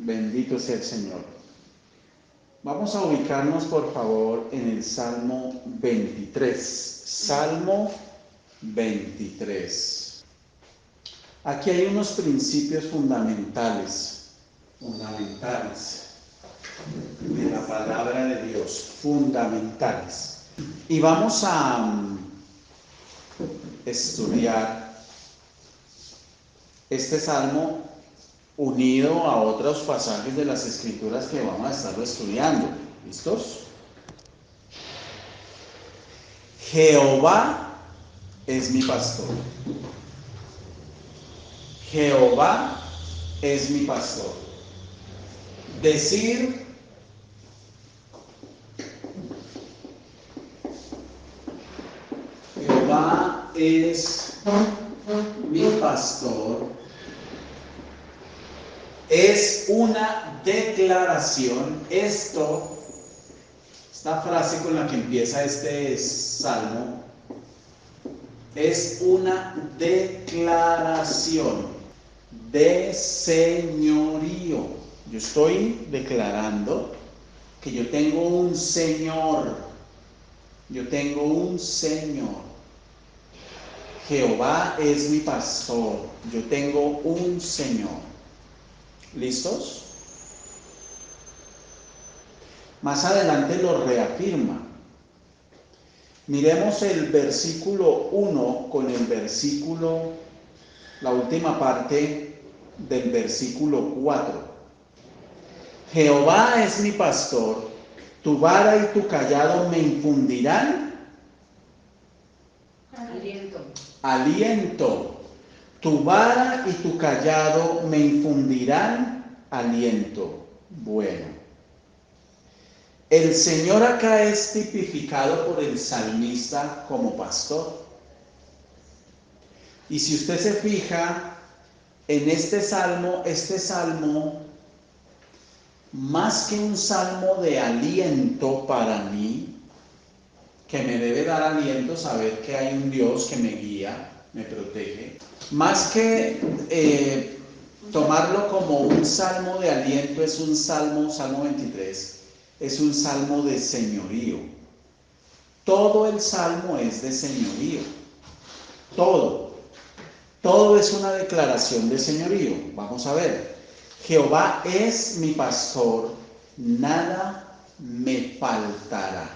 Bendito sea el Señor. Vamos a ubicarnos, por favor, en el Salmo 23. Salmo 23. Aquí hay unos principios fundamentales de la palabra de Dios, fundamentales. Y vamos a estudiar este salmo unido a otros pasajes de las Escrituras que vamos a estarlo estudiando. ¿Listos? Jehová es mi pastor. Jehová es mi pastor. Decir Jehová es mi pastor es una declaración. Esta frase con la que empieza este salmo es una declaración de señorío. Yo estoy declarando que yo tengo un Señor. Yo tengo un Señor. Jehová es mi pastor. Yo tengo un Señor. ¿Listos? Más adelante lo reafirma. Miremos el versículo 1 con el versículo, la última parte del versículo 4. Jehová es mi pastor, tu vara y tu callado me infundirán aliento. Tu vara y tu callado me infundirán aliento. Bueno, el Señor acá es tipificado por el salmista como pastor. Y si usted se fija en este salmo, más que un salmo de aliento para mí, que me debe dar aliento saber que hay un Dios que me guía, me protege, más que tomarlo como un salmo de aliento, es un salmo 23, es un salmo de señorío. Todo el salmo es de señorío. Todo es una declaración de señorío. Vamos a ver. Jehová es mi pastor, nada me faltará.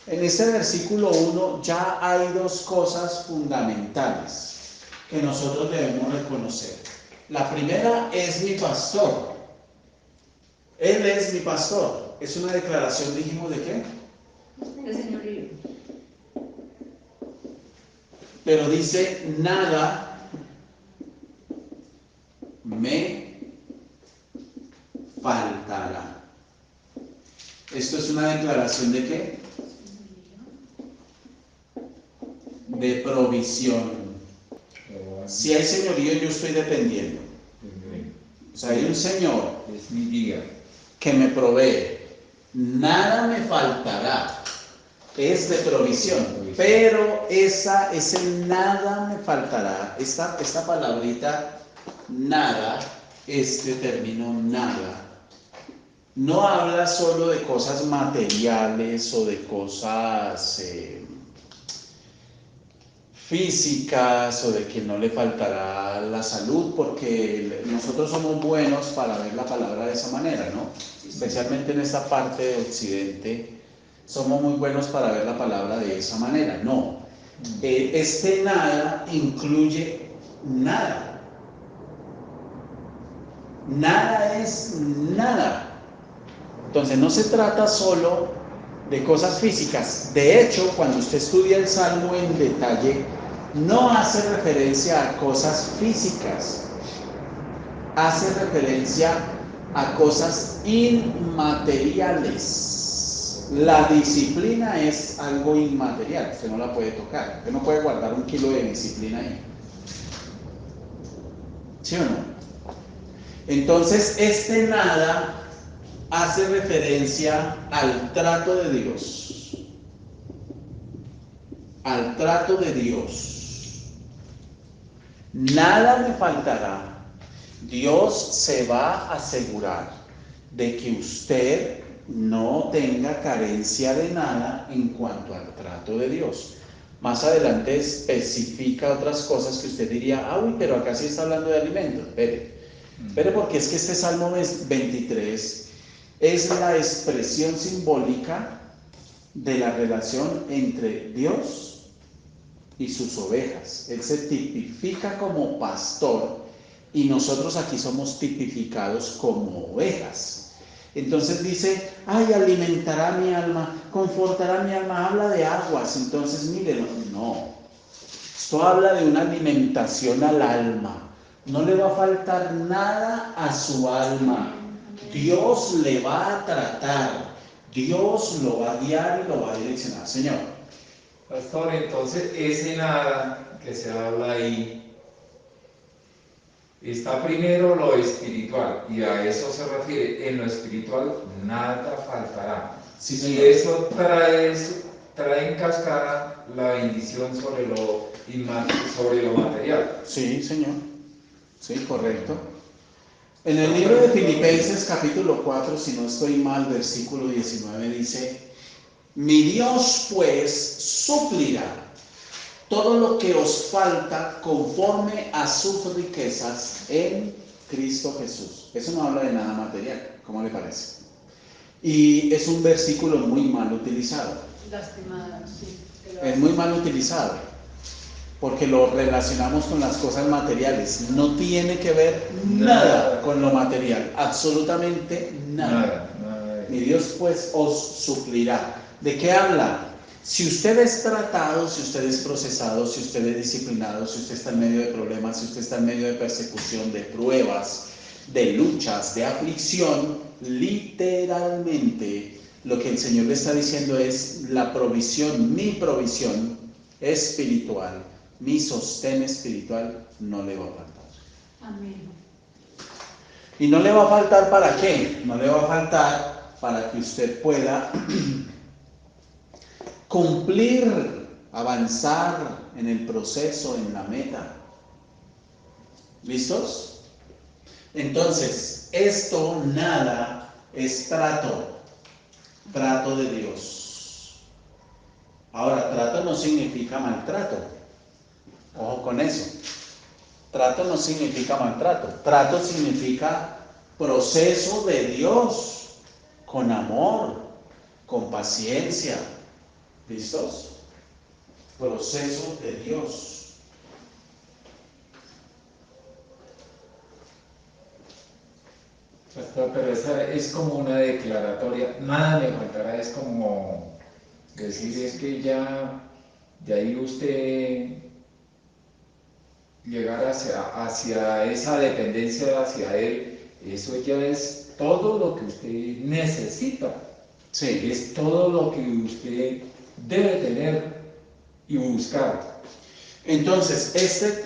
En este versículo 1 ya hay dos cosas fundamentales que nosotros debemos reconocer. La primera es mi pastor. Él es mi pastor. Es una declaración, dijimos, ¿de qué? De señorío. Pero dice, nada me faltará. ¿Esto es una declaración de qué? De provisión. Si hay señorío, yo estoy dependiendo. O sea, hay un Señor Es mi guía que me provee. Nada me faltará. Es de provisión. Pero ese nada me faltará. Esta palabrita nada, este término nada, no habla solo de cosas materiales o de cosas físicas o de que no le faltará la salud, porque nosotros somos buenos para ver la palabra de esa manera, ¿no? Especialmente en esta parte de Occidente, somos muy buenos para ver la palabra de esa manera. No, este nada incluye nada. Nada es nada. Entonces no se trata solo de cosas físicas. De hecho, cuando usted estudia el Salmo en detalle, no hace referencia a cosas físicas, hace referencia a cosas inmateriales. La disciplina es algo inmaterial, usted no la puede tocar, usted no puede guardar 1 kilo de disciplina ahí. ¿Sí o no? Entonces, este nada hace referencia al trato de Dios. Al trato de Dios. Nada me faltará. Dios se va a asegurar de que usted no tenga carencia de nada en cuanto al trato de Dios. Más adelante especifica otras cosas que usted diría, uy, pero acá sí está hablando de alimentos. Pero porque es que este Salmo 23 es la expresión simbólica de la relación entre Dios y sus ovejas. Él se tipifica como pastor y nosotros aquí somos tipificados como ovejas. Entonces dice, alimentará mi alma, confortará mi alma, habla de aguas. Entonces, miren, no, esto habla de una alimentación al alma. No le va a faltar nada a su alma. Dios le va a tratar. Dios lo va a guiar y lo va a direccionar. Señor. Pastor, entonces ese nada que se habla ahí, está primero lo espiritual, y a eso se refiere. En lo espiritual nada faltará. Sí, y señor. eso trae en cascada la bendición sobre lo material. Sí, señor. Sí, correcto. En el libro de Filipenses capítulo 4, si no estoy mal, versículo 19 dice, mi Dios pues suplirá todo lo que os falta conforme a sus riquezas en Cristo Jesús. Eso no habla de nada material, ¿cómo le parece? Y es un versículo muy mal utilizado. Lastimada, sí. Es muy mal utilizado, porque lo relacionamos con las cosas materiales. No tiene que ver nada con lo material, absolutamente nada. Mi Dios pues os suplirá. ¿De qué habla? Si usted es tratado, si usted es procesado, si usted es disciplinado, si usted está en medio de problemas, si usted está en medio de persecución, de pruebas, de luchas, de aflicción, literalmente lo que el Señor le está diciendo es la provisión, mi provisión espiritual, mi sostén espiritual no le va a faltar. Amén. ¿Y no le va a faltar para qué? No le va a faltar para que usted pueda cumplir, avanzar en el proceso, en la meta. ¿Listos? Entonces, esto nada es trato de Dios. Ahora, trato no significa maltrato. Ojo con eso. Trato no significa maltrato. Trato significa proceso de Dios, con amor, con paciencia. ¿Listos? Proceso de Dios. Pastor, pero esa es como una declaratoria, nada me faltará, es como decir, es que ya de ahí usted llegar hacia esa dependencia hacia Él, eso ya es todo lo que usted necesita. Sí. Es todo lo que usted debe tener y buscar. Entonces,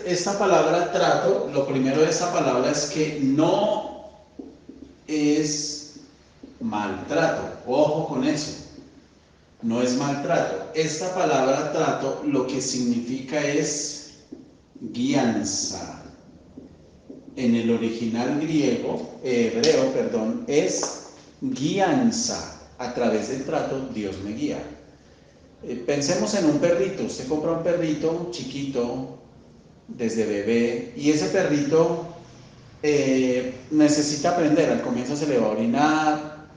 esta palabra trato, lo primero de esta palabra es que no es maltrato. Ojo con eso. No es maltrato. Esta palabra trato lo que significa es guianza. En el original hebreo, es guianza. A través del trato Dios me guía. Pensemos en un perrito. Usted compra un perrito chiquito desde bebé y ese perrito necesita aprender. Al comienzo se le va a orinar,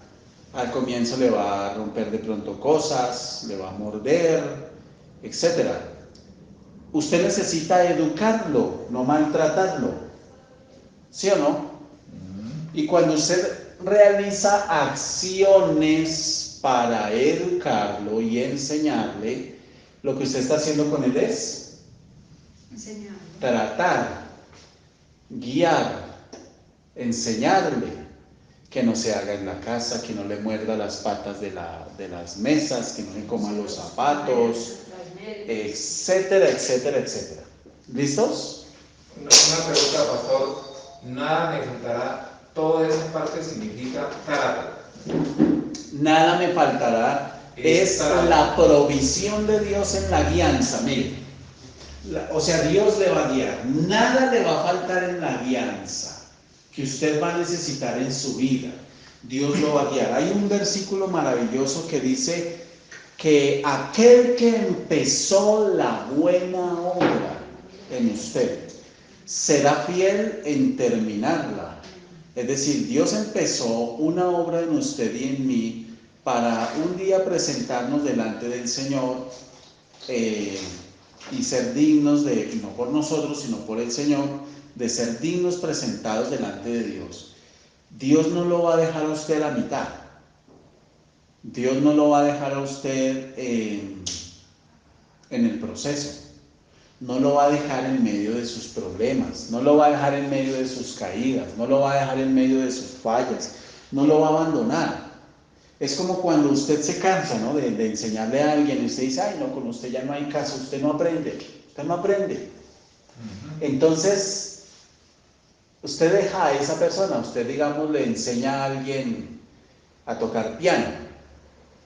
al comienzo le va a romper de pronto cosas, le va a morder, etcétera. Usted necesita educarlo, no maltratarlo, ¿sí o no? Y cuando usted realiza acciones para educarlo y enseñarle, lo que usted está haciendo con él es Enseñarlo. tratar, guiar, enseñarle que no se haga en la casa, que no le muerda las patas de las mesas, que no le coma los zapatos, etcétera, etcétera, etcétera. ¿Listos? Una pregunta, pastor. Nada me faltará. Toda esa parte significa carácter. Nada me faltará. Es la provisión de Dios en la guianza. Mire, o sea, Dios le va a guiar. Nada le va a faltar en la guianza que usted va a necesitar en su vida. Dios lo va a guiar. Hay un versículo maravilloso que dice que aquel que empezó la buena obra en usted será fiel en terminarla. Es decir, Dios empezó una obra en usted y en mí para un día presentarnos delante del Señor y ser dignos de, no por nosotros, sino por el Señor, de ser dignos presentados delante de Dios. Dios no lo va a dejar a usted a la mitad. Dios no lo va a dejar a usted en el proceso. No lo va a dejar en medio de sus problemas, no lo va a dejar en medio de sus caídas, no lo va a dejar en medio de sus fallas, no lo va a abandonar. Es como cuando usted se cansa, ¿no?, de enseñarle a alguien y usted dice, ay, no, con usted ya no hay caso, usted no aprende. Entonces, usted deja a esa persona, usted, digamos, le enseña a alguien a tocar piano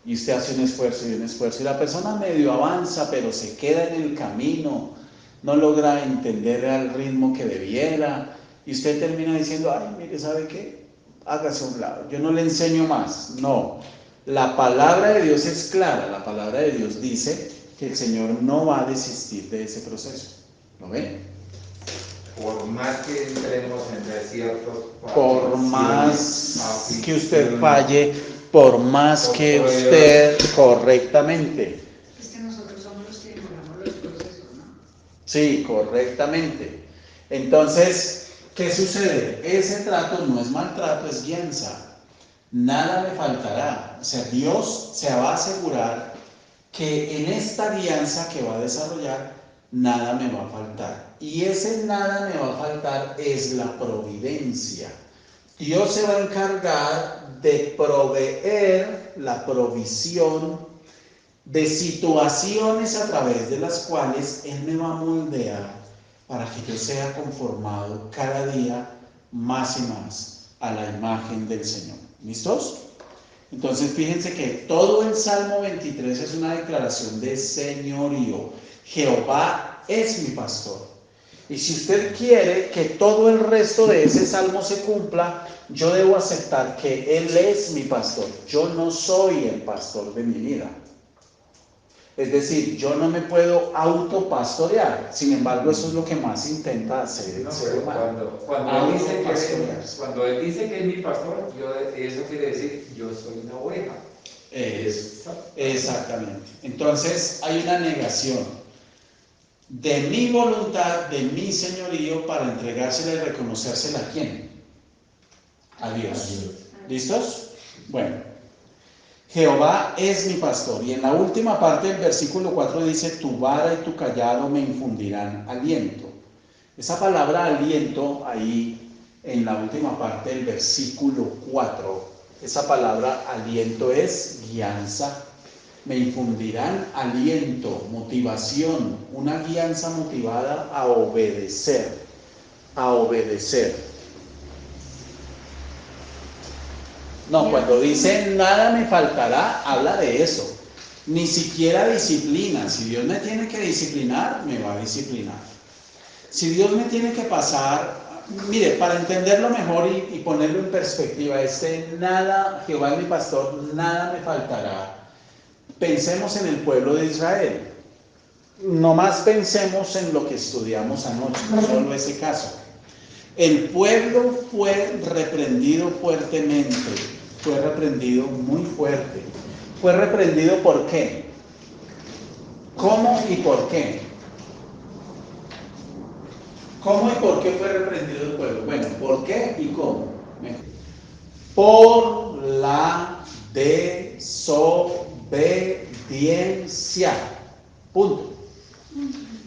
y usted hace un esfuerzo y la persona medio avanza, pero se queda en el camino, no logra entender al ritmo que debiera y usted termina diciendo, ay, mire, ¿sabe qué? Hágase a un lado, yo no le enseño más. No, la palabra de Dios es clara, la palabra de Dios dice que el Señor no va a desistir de ese proceso. ¿Lo ven? Por más que entremos en desiertos, por más que usted falle, por más que usted correctamente. Es que nosotros somos los que demoramos los procesos, ¿no? Sí, correctamente. Entonces, ¿qué sucede? Ese trato no es maltrato, es guianza. Nada me faltará. O sea, Dios se va a asegurar que en esta guianza que va a desarrollar, nada me va a faltar. Y ese nada me va a faltar es la providencia. Dios se va a encargar de proveer la provisión de situaciones a través de las cuales Él me va a moldear para que yo sea conformado cada día más y más a la imagen del Señor. ¿Listos? Entonces fíjense que todo el Salmo 23 es una declaración de señorío. Jehová es mi pastor. Y si usted quiere que todo el resto de ese salmo se cumpla, yo debo aceptar que Él es mi pastor. Yo no soy el pastor de mi vida. Es decir, yo no me puedo autopastorear. Sin embargo, eso es lo que más intenta hacer el ser humano. Cuando él dice que es mi pastor, eso quiere decir, yo soy una oveja. Exactamente. Entonces, hay una negación de mi voluntad, de mi señorío, para entregársela y reconocérsela a ¿quién? A Dios. ¿Listos? Bueno. Jehová es mi pastor. Y en la última parte del versículo 4 dice, tu vara y tu cayado me infundirán aliento. Esa palabra aliento ahí en la última parte del versículo 4, esa palabra aliento es guianza. Me infundirán aliento, motivación, una guianza motivada a obedecer, a obedecer. No, cuando dice nada me faltará, habla de eso. Ni siquiera disciplina. Si Dios me tiene que disciplinar, me va a disciplinar. Si Dios me tiene que pasar, mire, para entenderlo mejor y ponerlo en perspectiva, nada, Jehová es mi pastor, nada me faltará. Pensemos en el pueblo de Israel. Nomás pensemos en lo que estudiamos anoche, no solo ese caso. El pueblo fue reprendido fuertemente, fue reprendido muy fuerte. ¿Fue reprendido por qué? ¿Cómo y por qué? ¿Cómo y por qué fue reprendido el pueblo? Bueno, ¿por qué y cómo? Por la desobediencia. Punto.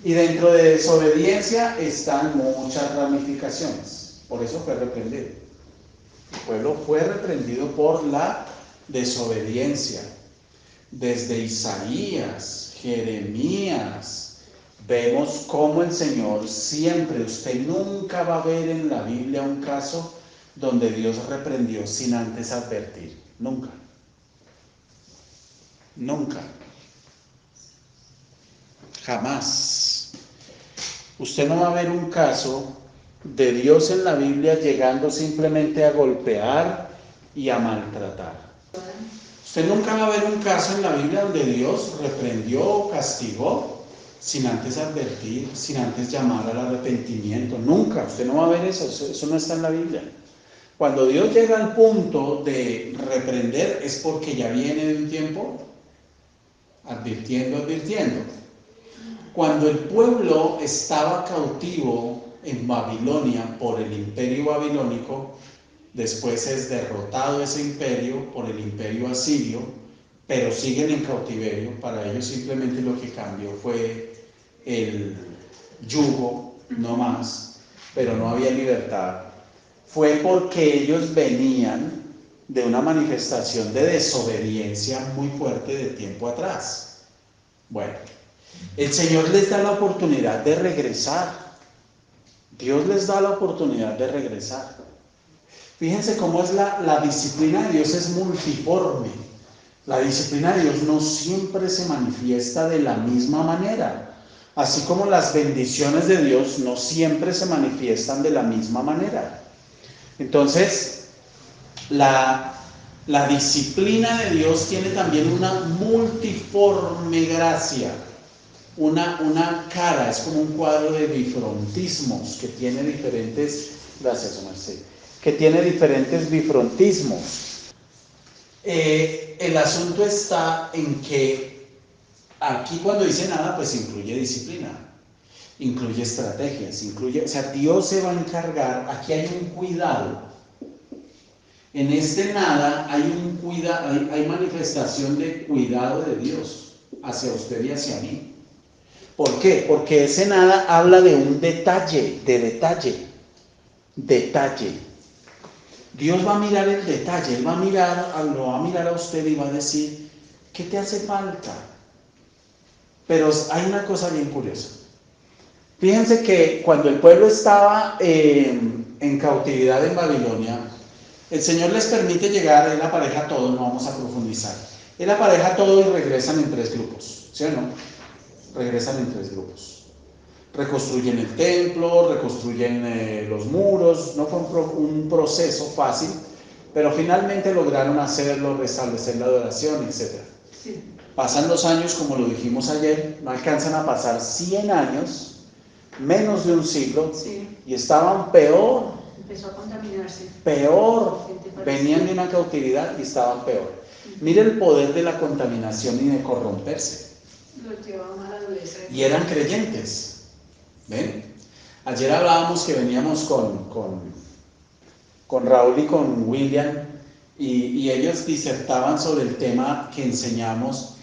Y dentro de desobediencia están muchas ramificaciones. Por eso fue reprendido. El pueblo fue reprendido por la desobediencia. Desde Isaías, Jeremías, vemos cómo el Señor siempre, usted nunca va a ver en la Biblia un caso donde Dios reprendió sin antes advertir. Nunca. Nunca. Jamás. Usted no va a ver un caso de Dios en la Biblia llegando simplemente a golpear y a maltratar. Usted nunca va a ver un caso en la Biblia donde Dios reprendió o castigó sin antes advertir, sin antes llamar al arrepentimiento. Nunca. Usted no va a ver eso. Eso no está en la Biblia. Cuando Dios llega al punto de reprender es porque ya viene de un tiempo advirtiendo. Cuando el pueblo estaba cautivo en Babilonia por el imperio babilónico, después es derrotado ese imperio por el imperio asirio, pero siguen en cautiverio. Para ellos simplemente lo que cambió fue el yugo, no más, pero no había libertad. Fue porque ellos venían de una manifestación de desobediencia muy fuerte de tiempo atrás. Bueno, el Señor les da la oportunidad de regresar. Dios les da la oportunidad de regresar. Fíjense cómo es la disciplina de Dios, es multiforme. La disciplina de Dios no siempre se manifiesta de la misma manera. Así como las bendiciones de Dios no siempre se manifiestan de la misma manera. Entonces, la disciplina de Dios tiene también una multiforme gracia. Una cara, es como un cuadro de bifrontismos que tiene diferentes, gracias Omar, sí, que tiene diferentes bifrontismos. El asunto está en que aquí cuando dice nada, pues incluye disciplina, incluye estrategias, o sea, Dios se va a encargar, aquí hay un cuidado. En este nada hay un cuidado, hay manifestación de cuidado de Dios hacia usted y hacia mí. ¿Por qué? Porque ese nada habla de un detalle, detalle. Dios va a mirar el detalle, Él lo va a mirar a usted y va a decir, ¿qué te hace falta? Pero hay una cosa bien curiosa. Fíjense que cuando el pueblo estaba en cautividad en Babilonia, el Señor les permite llegar, Él apareja todo, no vamos a profundizar. Él apareja todo y regresan en 3 grupos, ¿sí o no? Regresan en 3 grupos. Reconstruyen el templo, reconstruyen los muros. No fue un proceso fácil, pero finalmente lograron hacerlo, restablecer la adoración, etc. Sí. Pasan los años, como lo dijimos ayer, no alcanzan a pasar 100 años, menos de un siglo, sí. Y estaban peor. Empezó a contaminarse. Peor. Venían de una cautividad y estaban peor. Mire el poder de la contaminación y de corromperse. Y eran creyentes. ¿Ven? Ayer hablábamos que veníamos con Raúl y con William y ellos disertaban sobre el tema que enseñamos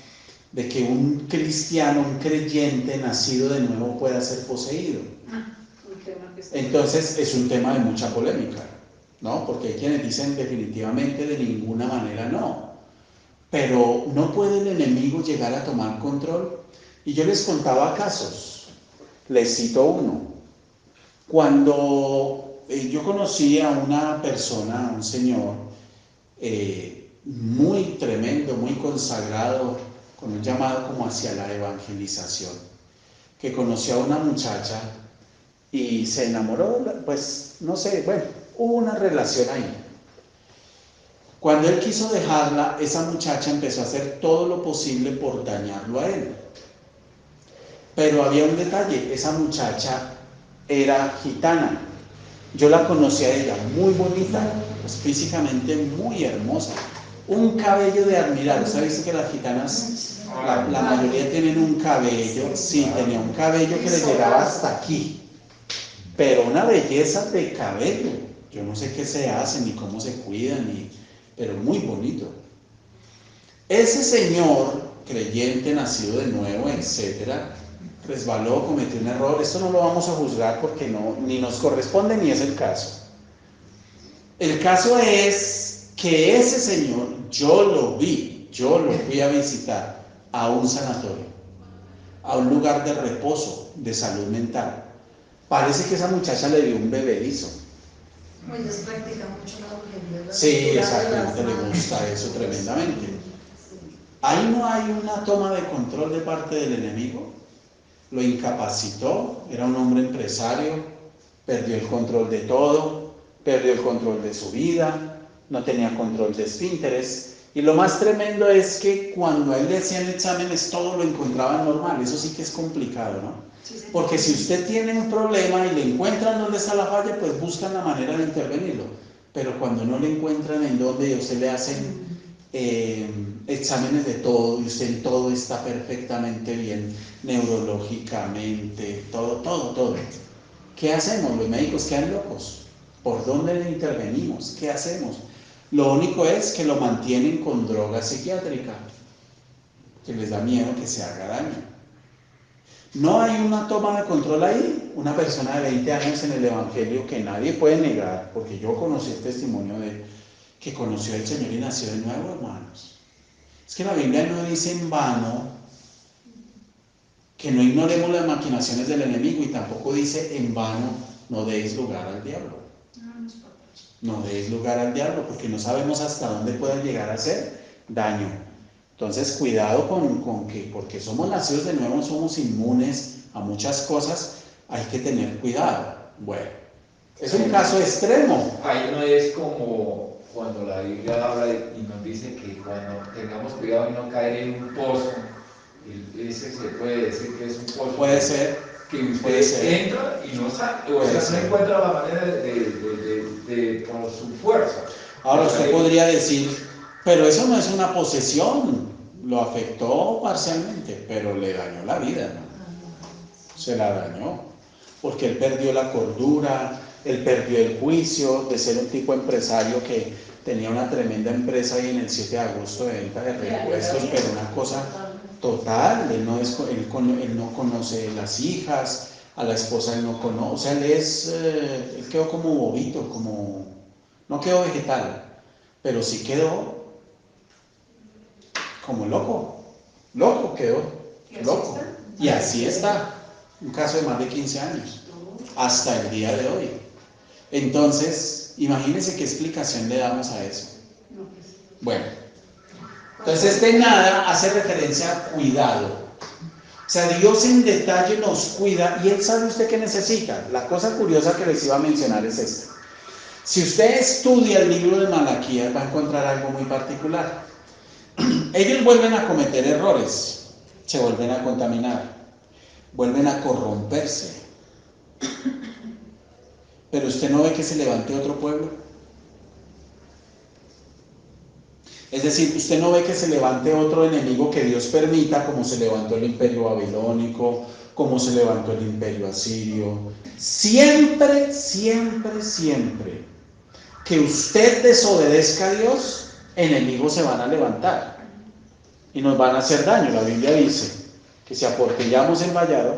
de que un cristiano, un creyente nacido de nuevo pueda ser poseído. Entonces es un tema de mucha polémica, ¿no? Porque hay quienes dicen definitivamente de ninguna manera no. Pero no puede el enemigo llegar a tomar control. Y yo les contaba casos, les cito uno. Cuando yo conocí a una persona, a un señor, muy tremendo, muy consagrado, con un llamado como hacia la evangelización, que conoció a una muchacha y se enamoró, pues no sé, bueno, hubo una relación ahí. Cuando él quiso dejarla, esa muchacha empezó a hacer todo lo posible por dañarlo a él. Pero había un detalle, esa muchacha era gitana. Yo la conocí a ella, muy bonita, pues físicamente muy hermosa. Un cabello de admirar. ¿Usted ha visto que las gitanas, la mayoría tienen un cabello? Sí, tenía un cabello que le llegaba hasta aquí. Pero una belleza de cabello. Yo no sé qué se hace, ni cómo se cuidan, pero muy bonito. Ese señor, creyente, nacido de nuevo, etcétera, resbaló, cometió un error. Esto no lo vamos a juzgar porque no, ni nos corresponde ni es el caso. El caso es que ese señor, yo lo fui a visitar a un sanatorio, a un lugar de reposo, de salud mental. Parece que esa muchacha le dio un bebedizo. Pues ellos practican mucho la brujería. Sí, exactamente, le gusta eso tremendamente. Ahí no hay una toma de control de parte del enemigo. Lo incapacitó, era un hombre empresario, perdió el control de todo, perdió el control de su vida, no tenía control de esfínteres. Y lo más tremendo es que cuando a él le hacían exámenes todo lo encontraban normal. Eso sí que es complicado, ¿no? Porque si usted tiene un problema y le encuentran dónde está la falla, pues buscan la manera de intervenirlo. Pero cuando no le encuentran en dónde y a usted le hacen exámenes de todo y usted en todo está perfectamente bien, neurológicamente, todo. ¿Qué hacemos? Los médicos quedan locos. ¿Por dónde le intervenimos? ¿Qué hacemos? Lo único es que lo mantienen con droga psiquiátrica, que les da miedo que se haga daño. No hay una toma de control ahí. Una persona de 20 años en el Evangelio que nadie puede negar, porque yo conocí el testimonio de que conoció al Señor y nació de nuevo, hermanos. Es que la Biblia no dice en vano que no ignoremos las maquinaciones del enemigo, y tampoco dice en vano no deis lugar al diablo. No deis lugar al diablo, porque no sabemos hasta dónde puede llegar a hacer daño. Entonces, cuidado con que, porque somos nacidos de nuevo, somos inmunes a muchas cosas, hay que tener cuidado. Bueno, es un caso extremo. Ahí no es como cuando la Biblia habla y nos dice que cuando tengamos cuidado y no caer en un pozo, ese se puede decir que es un pozo. Puede ser. Que usted entra y no sale, o sea, no encuentra la manera de por su fuerza. Ahora usted podría decir, pero eso no es una posesión, lo afectó parcialmente, pero le dañó la vida, ¿no? Se la dañó, porque él perdió la cordura, él perdió el juicio de ser un tipo empresario que tenía una tremenda empresa ahí en el 7 de agosto de venta de repuestos, pero una cosa total. Él no conoce las hijas, a la esposa él no conoce, o sea, él quedó como bobito, no quedó vegetal, pero sí quedó como loco quedó, loco. Y así está, un caso de más de 15 años, hasta el día de hoy. Entonces, imagínense qué explicación le damos a eso. Bueno, entonces este nada hace referencia a cuidado. O sea, Dios en detalle nos cuida y Él sabe usted qué necesita. La cosa curiosa que les iba a mencionar es esta. Si usted estudia el libro de Malaquías, va a encontrar algo muy particular. Ellos vuelven a cometer errores, se vuelven a contaminar, vuelven a corromperse. Pero usted no ve que se levante otro pueblo. Es decir, usted no ve que se levante otro enemigo que Dios permita, como se levantó el imperio babilónico, como se levantó el imperio asirio. Siempre que usted desobedezca a Dios, enemigos se van a levantar y nos van a hacer daño. La Biblia dice que si aportillamos el vallado,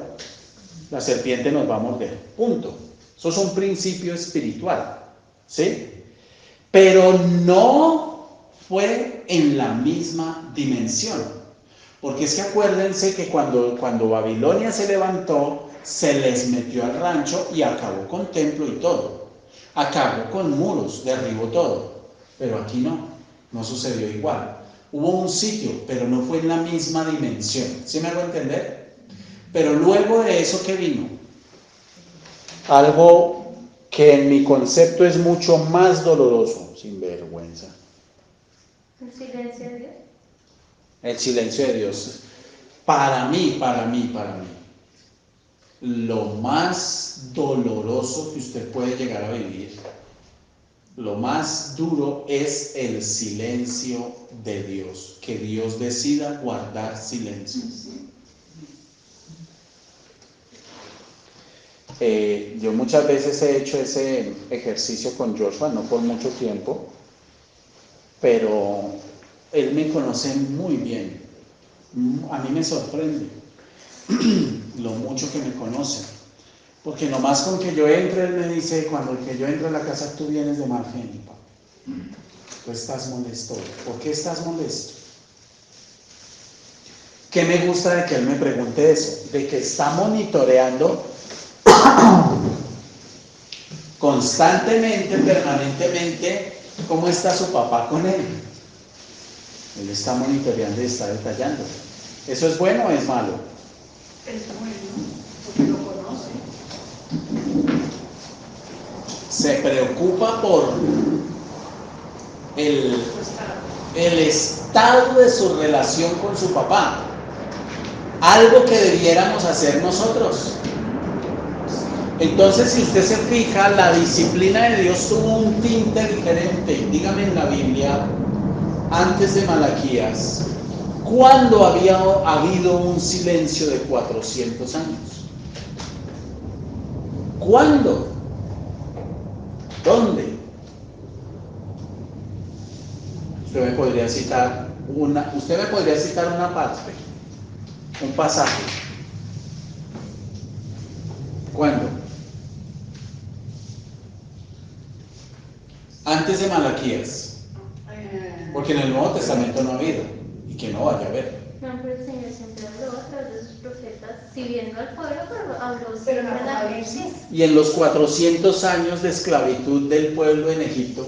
la serpiente nos va a morder. Punto. Eso es un principio espiritual, ¿sí? Pero no fue en la misma dimensión. Porque es que acuérdense que cuando Babilonia se levantó, se les metió al rancho y acabó con templo y todo. Acabó con muros, derribó todo. Pero aquí no sucedió igual. Hubo un sitio, pero no fue en la misma dimensión. ¿Sí me hago entender? Pero luego de eso, ¿qué vino? Algo que en mi concepto es mucho más doloroso, sin vergüenza. ¿El silencio de Dios? El silencio de Dios. Para mí, lo más doloroso que usted puede llegar a vivir, lo más duro es el silencio de Dios, que Dios decida guardar silencio. Yo muchas veces he hecho ese ejercicio con Joshua, no por mucho tiempo, pero él me conoce muy bien. A mí me sorprende lo mucho que me conoce, porque nomás con que yo entre, él me dice, cuando que yo entro a la casa, tú vienes de mal genio, papá. Tú estás molesto. ¿Por qué estás molesto? ¿Qué me gusta de que él me pregunte eso? De que está monitoreando constantemente, permanentemente, cómo está su papá con él. Él está monitoreando y está detallando. ¿Eso es bueno o es malo? Es bueno, porque lo conoce. Se preocupa por el estado de su relación con su papá. Algo que debiéramos hacer nosotros. Entonces, si usted se fija, la disciplina de Dios tuvo un tinte diferente. Dígame en la Biblia, antes de Malaquías, ¿cuándo había habido un silencio de 400 años? ¿Cuándo? ¿Dónde? Usted me podría citar una parte, un pasaje. ¿Cuándo? Antes de Malaquías. Porque en el Nuevo Testamento no ha habido, y que no vaya a haber. No, pero el Señor siempre habló a través de sus profetas, si bien no al pueblo, pero habló Pero siempre en a la Apocalipsis. gente. Y en los 400 años de esclavitud del pueblo en Egipto,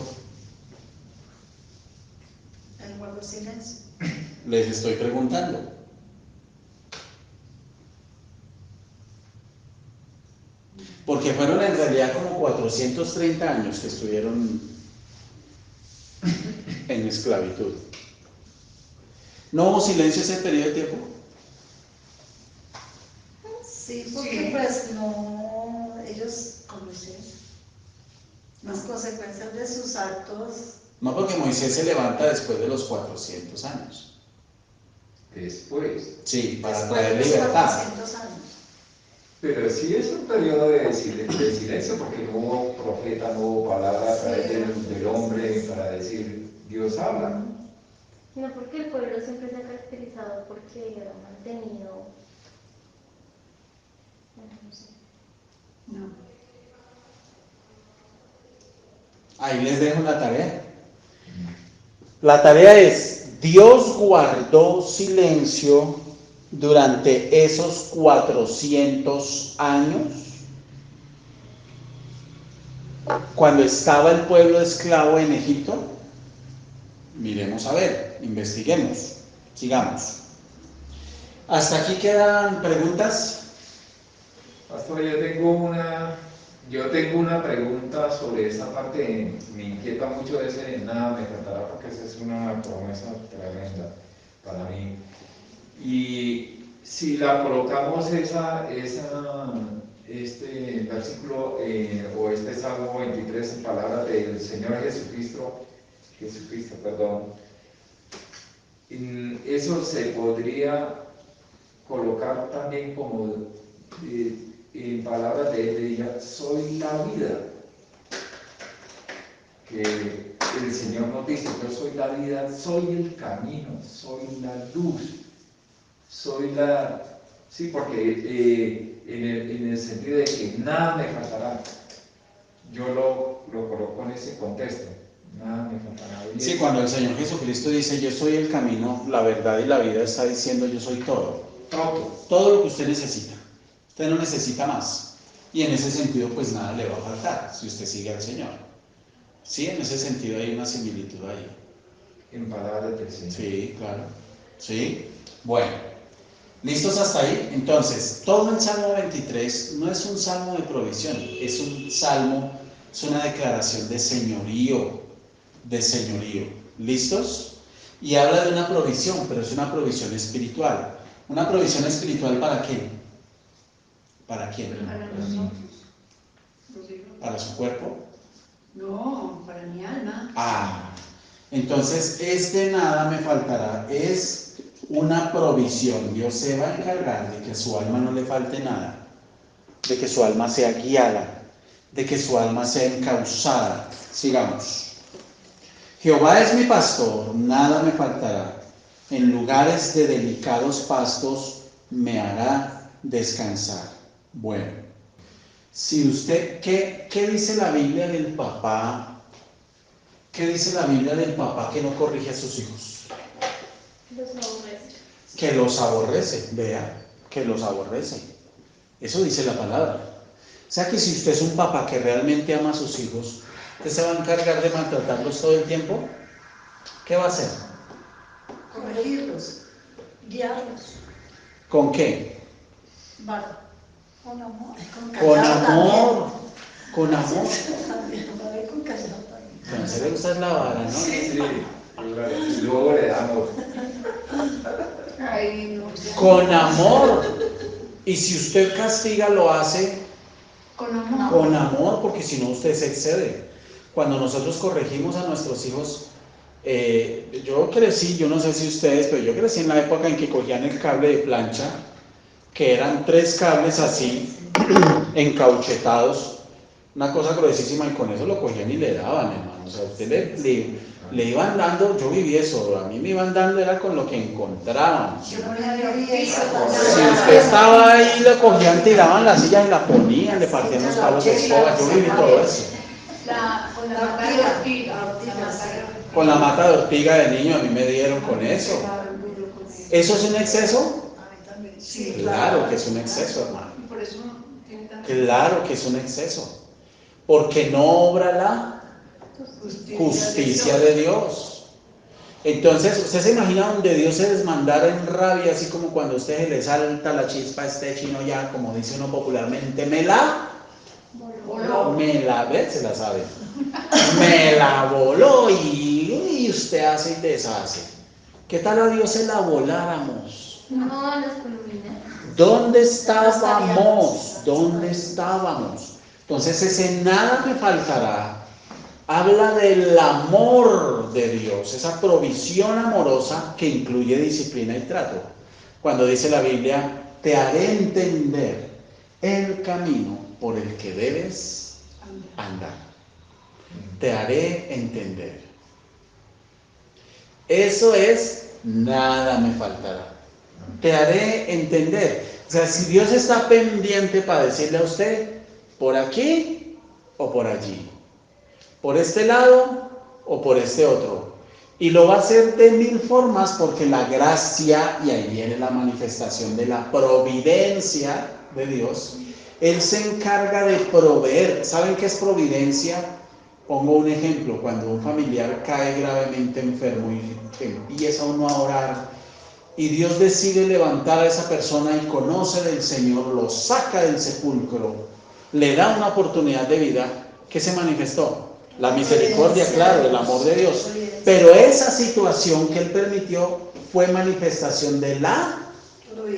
Él guardó silencio. les estoy preguntando. Porque fueron en realidad como 430 años que estuvieron en esclavitud. ¿No hubo silencio ese periodo de tiempo? Sí, porque pues no, ellos conocen las consecuencias de sus actos. No, porque Moisés se levanta después de los 400 años. Después. Sí, para Después traer de los libertad. 400 años. Pero sí es un periodo de silencio porque no hubo profeta, no hubo palabra a través del hombre para decir Dios habla. No, porque el pueblo siempre se ha caracterizado porque ha mantenido. No sé. No. Ahí les dejo la tarea. La tarea es, Dios guardó silencio durante esos 400 años, cuando estaba el pueblo esclavo en Egipto. Miremos a ver, investiguemos, sigamos. ¿Hasta aquí quedan preguntas? Pastor, yo tengo una pregunta sobre esa parte, me inquieta mucho ese nada me faltará porque esa es una promesa tremenda para mí. Y si la colocamos este versículo o este Salmo 23 en palabras del Señor Jesucristo, eso se podría colocar también como en palabras de él, diría, soy la vida. Que el Señor nos dice, yo soy la vida, soy el camino, soy la luz, soy la... Sí, porque en el sentido de que nada me faltará, yo lo coloco en ese contexto, nada me faltará. Sí, cuando el Señor Jesucristo dice, yo soy el camino, la verdad y la vida, está diciendo, yo soy todo. Todo lo que usted necesita. Usted no necesita más. Y en ese sentido, pues nada le va a faltar si usted sigue al Señor. Sí, en ese sentido hay una similitud ahí. En palabras del Señor. Sí, claro. Sí. Bueno, ¿listos hasta ahí? Entonces, todo el Salmo 23 no es un salmo de provisión, es un salmo, es una declaración de señorío, ¿Listos? Y habla de una provisión, pero es una provisión espiritual. ¿Una provisión espiritual para quién? ¿Para quién? Para nosotros, los hijos. ¿Para su cuerpo? No, para mi alma. Ah, entonces este nada me faltará. Es una provisión. Dios se va a encargar de que a su alma no le falte nada, de que su alma sea guiada, de que su alma sea encauzada. Sigamos. Jehová es mi pastor, nada me faltará. En lugares de delicados pastos me hará descansar. Bueno, si usted, ¿qué dice la Biblia del papá? ¿Qué dice la Biblia del papá que no corrige a sus hijos? Los aborrece. Que los aborrece, vea, que los aborrece. Eso dice la palabra. O sea que si usted es un papá que realmente ama a sus hijos, ¿usted se va a encargar de maltratarlos todo el tiempo? ¿Qué va a hacer? Corregirlos, guiarlos. ¿Con qué? Vale. Con amor. Con amor. Con amor. También, vale, con callado también. Entonces le gusta la vara, ¿no? Sí, y luego le damos. Ay, no. Con amor. Y si usted castiga, lo hace Con amor. con amor, porque si no usted se excede. Cuando nosotros corregimos a nuestros hijos, yo crecí, yo no sé si ustedes, pero yo crecí en la época en que cogían el cable de plancha, que eran 3 cables así, encauchetados, una cosa gruesísima, y con eso lo cogían y le daban, hermano. O sea, usted le iban dando, yo viví eso, a mí me iban dando era con lo que encontraban. Yo no le vi eso. Si usted estaba ahí, le cogían, tiraban la silla y la ponían, le partían los palos de escoba, yo viví todo eso. Con la mata de ortiga. Con la mata de ortiga de niño a mí me dieron con eso. ¿Eso es un exceso? Sí, Claro que es un exceso, hermano. Por eso tiene tanto. Claro que es un exceso. Porque no obra la justicia de Dios. Entonces, ¿usted se imagina donde Dios se desmandara en rabia, así como cuando a usted se le salta la chispa a este chino ya, como dice uno popularmente, me la ve, se la sabe, me la voló y usted hace y deshace. ¿Qué tal a Dios se la voláramos? No, las columnas. ¿Dónde estábamos? ¿Dónde estábamos? Entonces ese nada me faltará. Habla del amor de Dios, esa provisión amorosa que incluye disciplina y trato. Cuando dice la Biblia, te haré entender el camino por el que debes andar. Te haré entender. Eso es, nada me faltará. Te haré entender. O sea, si Dios está pendiente para decirle a usted, por aquí o por allí, por este lado o por este otro. Y lo va a hacer de 1000 formas porque la gracia, y ahí viene la manifestación de la providencia de Dios, Él se encarga de proveer. ¿Saben qué es providencia? Pongo un ejemplo, cuando un familiar cae gravemente enfermo y empieza uno a orar, y Dios decide levantar a esa persona y conoce del Señor, lo saca del sepulcro, le da una oportunidad de vida, ¿qué se manifestó? La misericordia, claro, el amor de Dios. Pero esa situación que Él permitió fue manifestación de la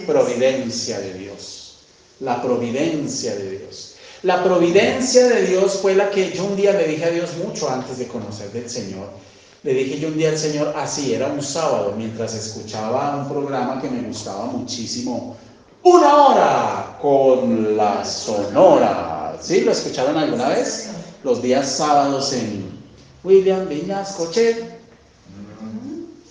providencia de Dios. La providencia de Dios. La providencia de Dios fue la que yo un día le dije a Dios mucho antes de conocer del Señor. Le dije yo un día al Señor, así era un sábado, mientras escuchaba un programa que me gustaba muchísimo, Una Hora con la Sonora. ¿Sí? ¿Lo escucharon alguna vez? Los días sábados en William Viñas Cochet.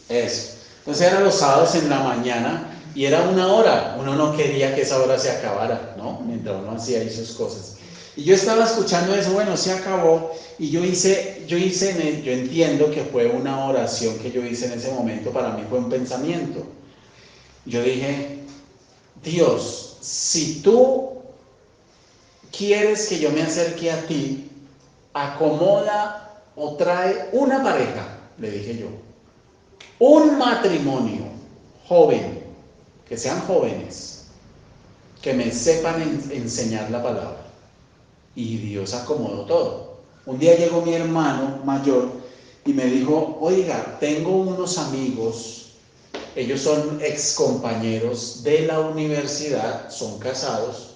Eso. Entonces eran los sábados en la mañana y era 1 hora. Uno no quería que esa hora se acabara, ¿no? Mientras uno hacía ahí sus cosas. Y yo estaba escuchando eso, bueno, se acabó, y yo entiendo que fue una oración que yo hice en ese momento, para mí fue un pensamiento. Yo dije, Dios, si tú quieres que yo me acerque a ti, acomoda o trae una pareja, le dije yo, un matrimonio joven, que sean jóvenes, que me sepan enseñar la palabra. Y Dios acomodó todo. Un día llegó mi hermano mayor y me dijo, oiga, tengo unos amigos, ellos son ex compañeros de la universidad, son casados,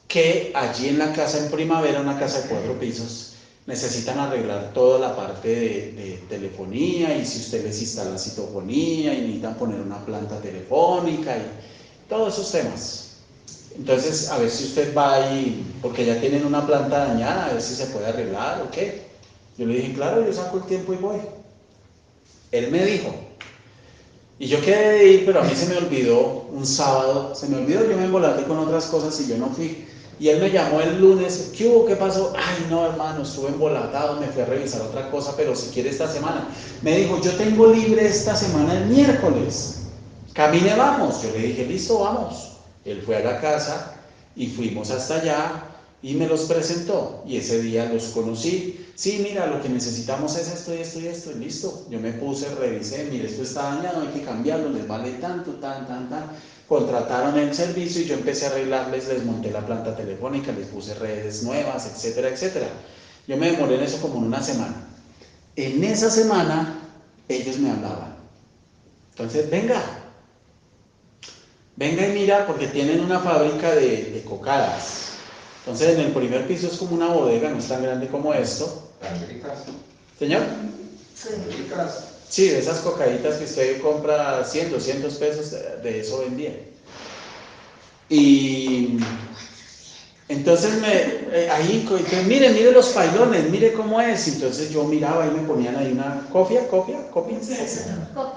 que allí en la casa en Primavera, una casa de 4 pisos, necesitan arreglar toda la parte de telefonía, y si usted les instala citofonía y necesitan poner una planta telefónica y todos esos temas. Entonces, a ver si usted va ahí, porque ya tienen una planta dañada, a ver si se puede arreglar o qué. Yo le dije, claro, yo saco el tiempo y voy. Él me dijo, y yo quedé de ir, pero a mí se me olvidó un sábado, se me olvidó, yo me embolaté con otras cosas y yo no fui. Y él me llamó el lunes, ¿qué hubo? ¿Qué pasó? Ay, no, hermano, estuve embolatado, me fui a revisar otra cosa, pero si quiere esta semana. Me dijo, yo tengo libre esta semana el miércoles, camine, vamos. Yo le dije, listo, vamos. Él fue a la casa y fuimos hasta allá y me los presentó. Y ese día los conocí. Sí, mira, lo que necesitamos es esto y esto y esto, y listo. Yo me puse, revisé, mire, esto está dañado, hay que cambiarlo, les vale tanto, tan. Contrataron el servicio y yo empecé a arreglarles, les monté la planta telefónica, les puse redes nuevas, etcétera, etcétera. Yo me demoré en eso como en una semana. En esa semana ellos me hablaban. Entonces, venga y mira, porque tienen una fábrica de cocadas. Entonces, en el primer piso es como una bodega, no es tan grande como esto. Tan ricas, ¿Señor? ricas. Sí, de esas cocaditas que usted compra 100, 200 pesos, de eso vendía. Y entonces mire los pailones, mire cómo es. Entonces yo miraba y me ponían ahí una copia.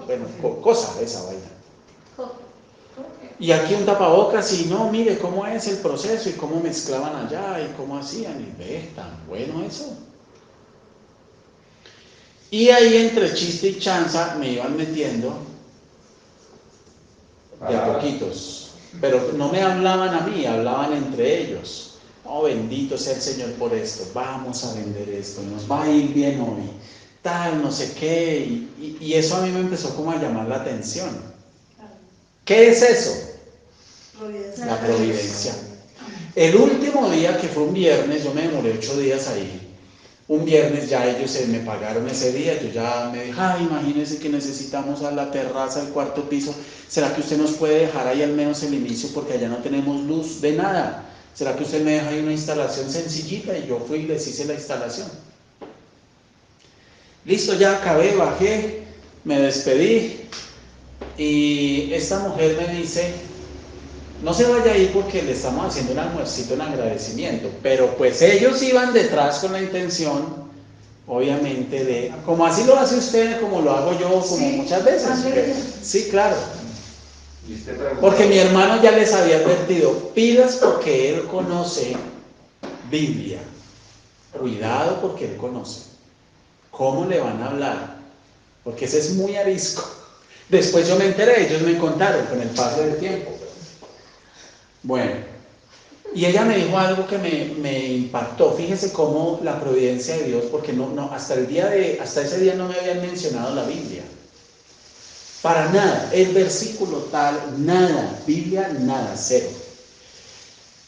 Bueno, cosa de esa vaina. Y aquí un tapabocas y no, mire cómo es el proceso y cómo mezclaban allá y cómo hacían. Y ve, tan bueno eso. Y ahí entre chiste y chanza me iban metiendo de a poquitos. Pero no me hablaban a mí, hablaban entre ellos. Oh, bendito sea el Señor por esto. Vamos a vender esto, nos va a ir bien hoy. Tal, no sé qué. Y eso a mí me empezó como a llamar la atención. ¿Qué es eso? La providencia. El último día, que fue un viernes, yo me demoré 8 días ahí. Un viernes ya ellos me pagaron ese día, yo ya me dije, ay, imagínense que necesitamos a la terraza del 4.º piso, ¿será que usted nos puede dejar ahí al menos el inicio porque allá no tenemos luz de nada? ¿Será que usted me deja ahí una instalación sencillita? Y yo fui y les hice la instalación. Listo, ya acabé, bajé, me despedí y esta mujer me dice, no se vaya ahí porque le estamos haciendo un almuercito en agradecimiento, pero pues ellos iban detrás con la intención, obviamente, de, como así lo hace usted, como lo hago yo, como muchas veces. Sí, claro. Porque mi hermano ya les había advertido, pidas porque él conoce Biblia. Cuidado porque él conoce. ¿Cómo le van a hablar? Porque ese es muy arisco. Después yo me enteré, ellos me contaron con el paso del tiempo. Bueno, y ella me dijo algo que me impactó. Fíjese cómo la providencia de Dios, porque hasta ese día no me habían mencionado la Biblia. Para nada, el versículo tal, nada, Biblia, nada, cero.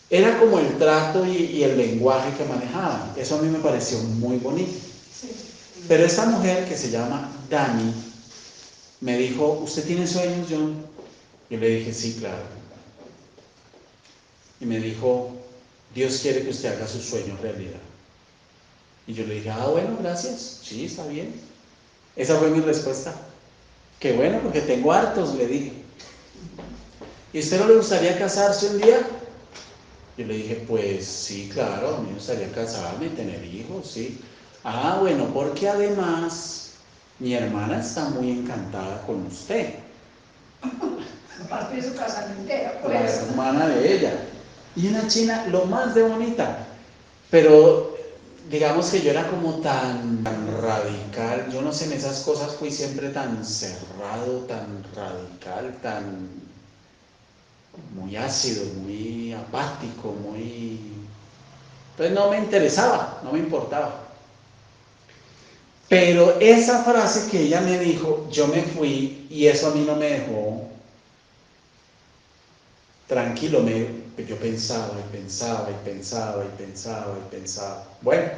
Era como el trato y el lenguaje que manejaban. Eso a mí me pareció muy bonito. Pero esta mujer que se llama Dani me dijo, ¿usted tiene sueños, John? Yo le dije, sí, claro. Y me dijo, Dios quiere que usted haga sus sueños realidad. Y yo le dije, bueno, gracias, sí, está bien. Esa fue mi respuesta. Qué bueno, porque tengo hartos, le dije. ¿Y a usted no le gustaría casarse un día? Yo le dije, pues sí, claro, a mí me gustaría casarme y tener hijos, sí. Bueno, porque además mi hermana está muy encantada con usted. Aparte de su casamentera, La pues. hermana de ella. Y una china lo más de bonita. Pero digamos que yo era como tan radical, yo no sé, en esas cosas fui siempre tan cerrado, tan radical, tan muy ácido, muy apático, Entonces no me interesaba, no me importaba. Pero esa frase que ella me dijo, yo me fui y eso a mí no me dejó tranquilo. Yo pensaba y pensaba y pensaba y pensaba y pensaba. Bueno,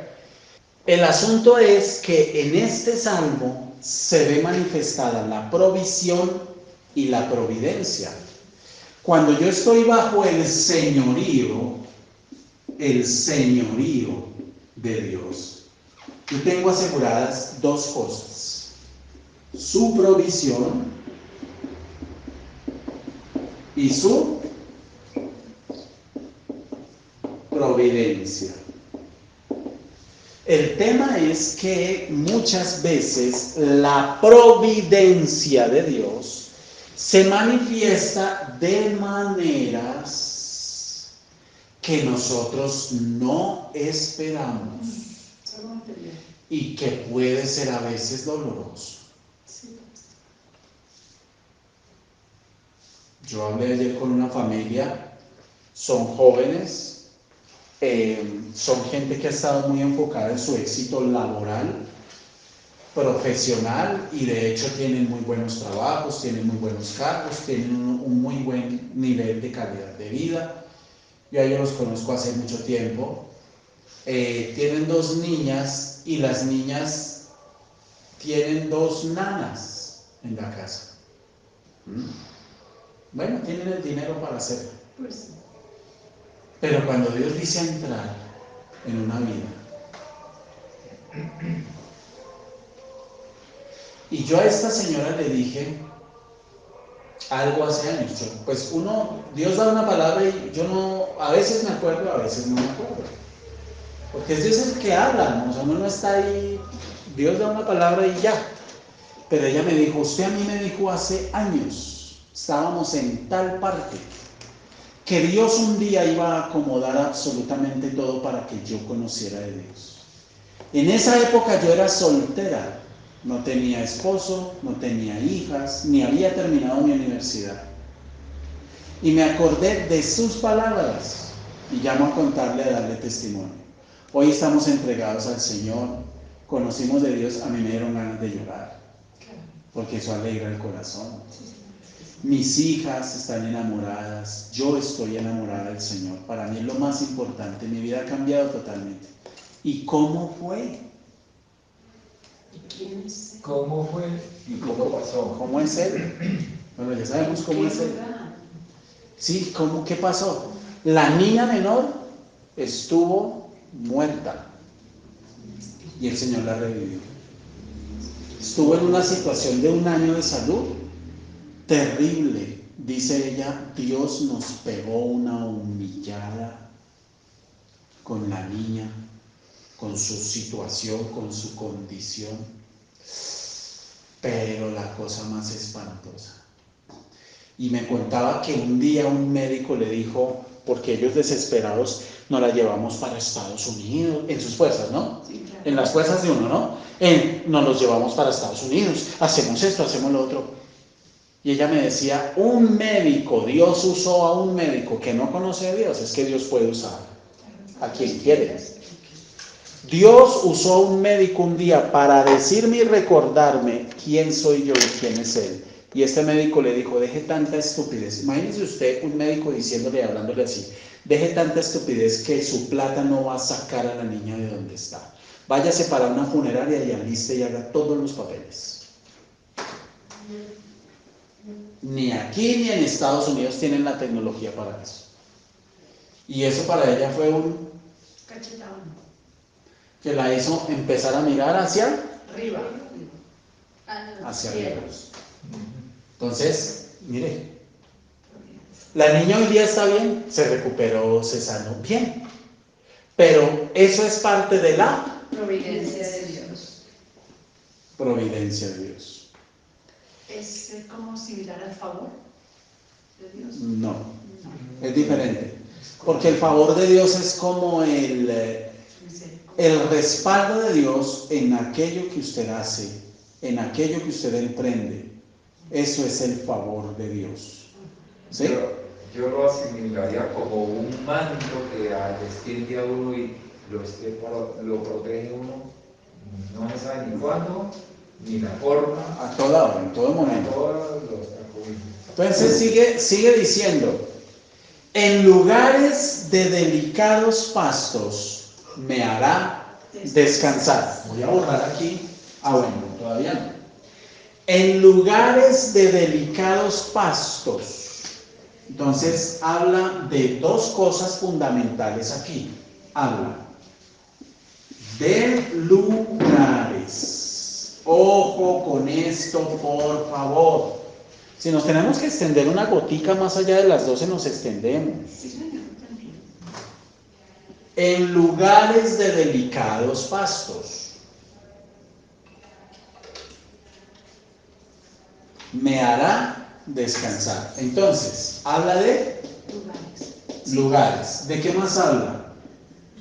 El asunto es que en este salmo se ve manifestada la provisión y la providencia. Cuando yo estoy bajo el señorío de Dios, yo tengo aseguradas dos cosas: su provisión y su providencia. El tema es que muchas veces la providencia de Dios se manifiesta de maneras que nosotros no esperamos y que puede ser a veces doloroso. Yo hablé ayer con una familia, son jóvenes, son gente que ha estado muy enfocada en su éxito laboral, profesional, y de hecho tienen muy buenos trabajos, tienen muy buenos cargos, tienen un muy buen nivel de calidad de vida. Yo a ellos los conozco hace mucho tiempo. Tienen dos niñas y las niñas tienen dos nanas en la casa. Bueno, tienen el dinero para hacerlo. Pero cuando Dios dice entrar en una vida, y yo a esta señora le dije algo hace años, Dios da una palabra y yo no, a veces me acuerdo, a veces no me acuerdo, porque es Dios el que habla, ¿no? O sea, uno no está ahí, Dios da una palabra y ya. Pero ella me dijo: usted a mí me dijo hace años, estábamos en tal parte, que Dios un día iba a acomodar absolutamente todo para que yo conociera de Dios. En esa época yo era soltera, no tenía esposo, no tenía hijas, ni había terminado mi universidad. Y me acordé de sus palabras y llamo a contarle, a darle testimonio. Hoy estamos entregados al Señor, conocimos de Dios, a mí me dieron ganas de llorar, porque eso alegra el corazón. Mis hijas están enamoradas, yo estoy enamorada del Señor. Para mí es lo más importante, mi vida ha cambiado totalmente. ¿Y cómo fue? ¿Cómo fue y cómo pasó? ¿Cómo es Él? Bueno, ya sabemos cómo es Él. Sí, ¿qué pasó? La niña menor estuvo muerta y el Señor la revivió. Estuvo en una situación de 1 año de salud terrible. Dice ella: Dios nos pegó una humillada con la niña, con su situación, con su condición, pero la cosa más espantosa. Y me contaba que un día un médico le dijo, porque ellos desesperados: nos la llevamos para Estados Unidos, en sus fuerzas, ¿no? Sí, claro. En las fuerzas de uno, ¿no? Nos los llevamos para Estados Unidos, hacemos esto, hacemos lo otro. Y ella me decía: un médico, Dios usó a un médico que no conoce a Dios. Es que Dios puede usar a quien quiere. Dios usó a un médico un día para decirme y recordarme quién soy yo y quién es Él. Y este médico le dijo: deje tanta estupidez. Imagínese usted un médico diciéndole, hablándole así: deje tanta estupidez, que su plata no va a sacar a la niña de donde está. Váyase para una funeraria y aliste y haga todos los papeles. Ni aquí ni en Estados Unidos tienen la tecnología para eso. Y eso para ella fue un Cachetado. que la hizo empezar a mirar hacia Arriba. arriba. Entonces, mire, la niña hoy día está bien, se recuperó, se sanó bien, pero eso es parte de la Providencia de Dios. providencia de Dios. ¿Es como similar al favor de Dios? No, es diferente, porque el favor de Dios es como el respaldo de Dios en aquello que usted hace, en aquello que usted emprende. Eso es el favor de Dios. ¿Sí? Yo lo asimilaría como un manto que desciende a uno y lo protege uno, no se sabe ni cuándo, ni la forma. A toda hora, en todo momento. Todos los tacones. Entonces sigue diciendo: en lugares de delicados pastos me hará Descansar. Voy a borrar aquí. Bueno, todavía no. En lugares de delicados pastos. Entonces habla de dos cosas fundamentales aquí. Habla de lugares. Ojo con esto, por favor. Si nos tenemos que extender una gotica más allá de las 12, nos extendemos. En lugares de delicados pastos. Me hará descansar. Entonces, habla de lugares. ¿De qué más habla?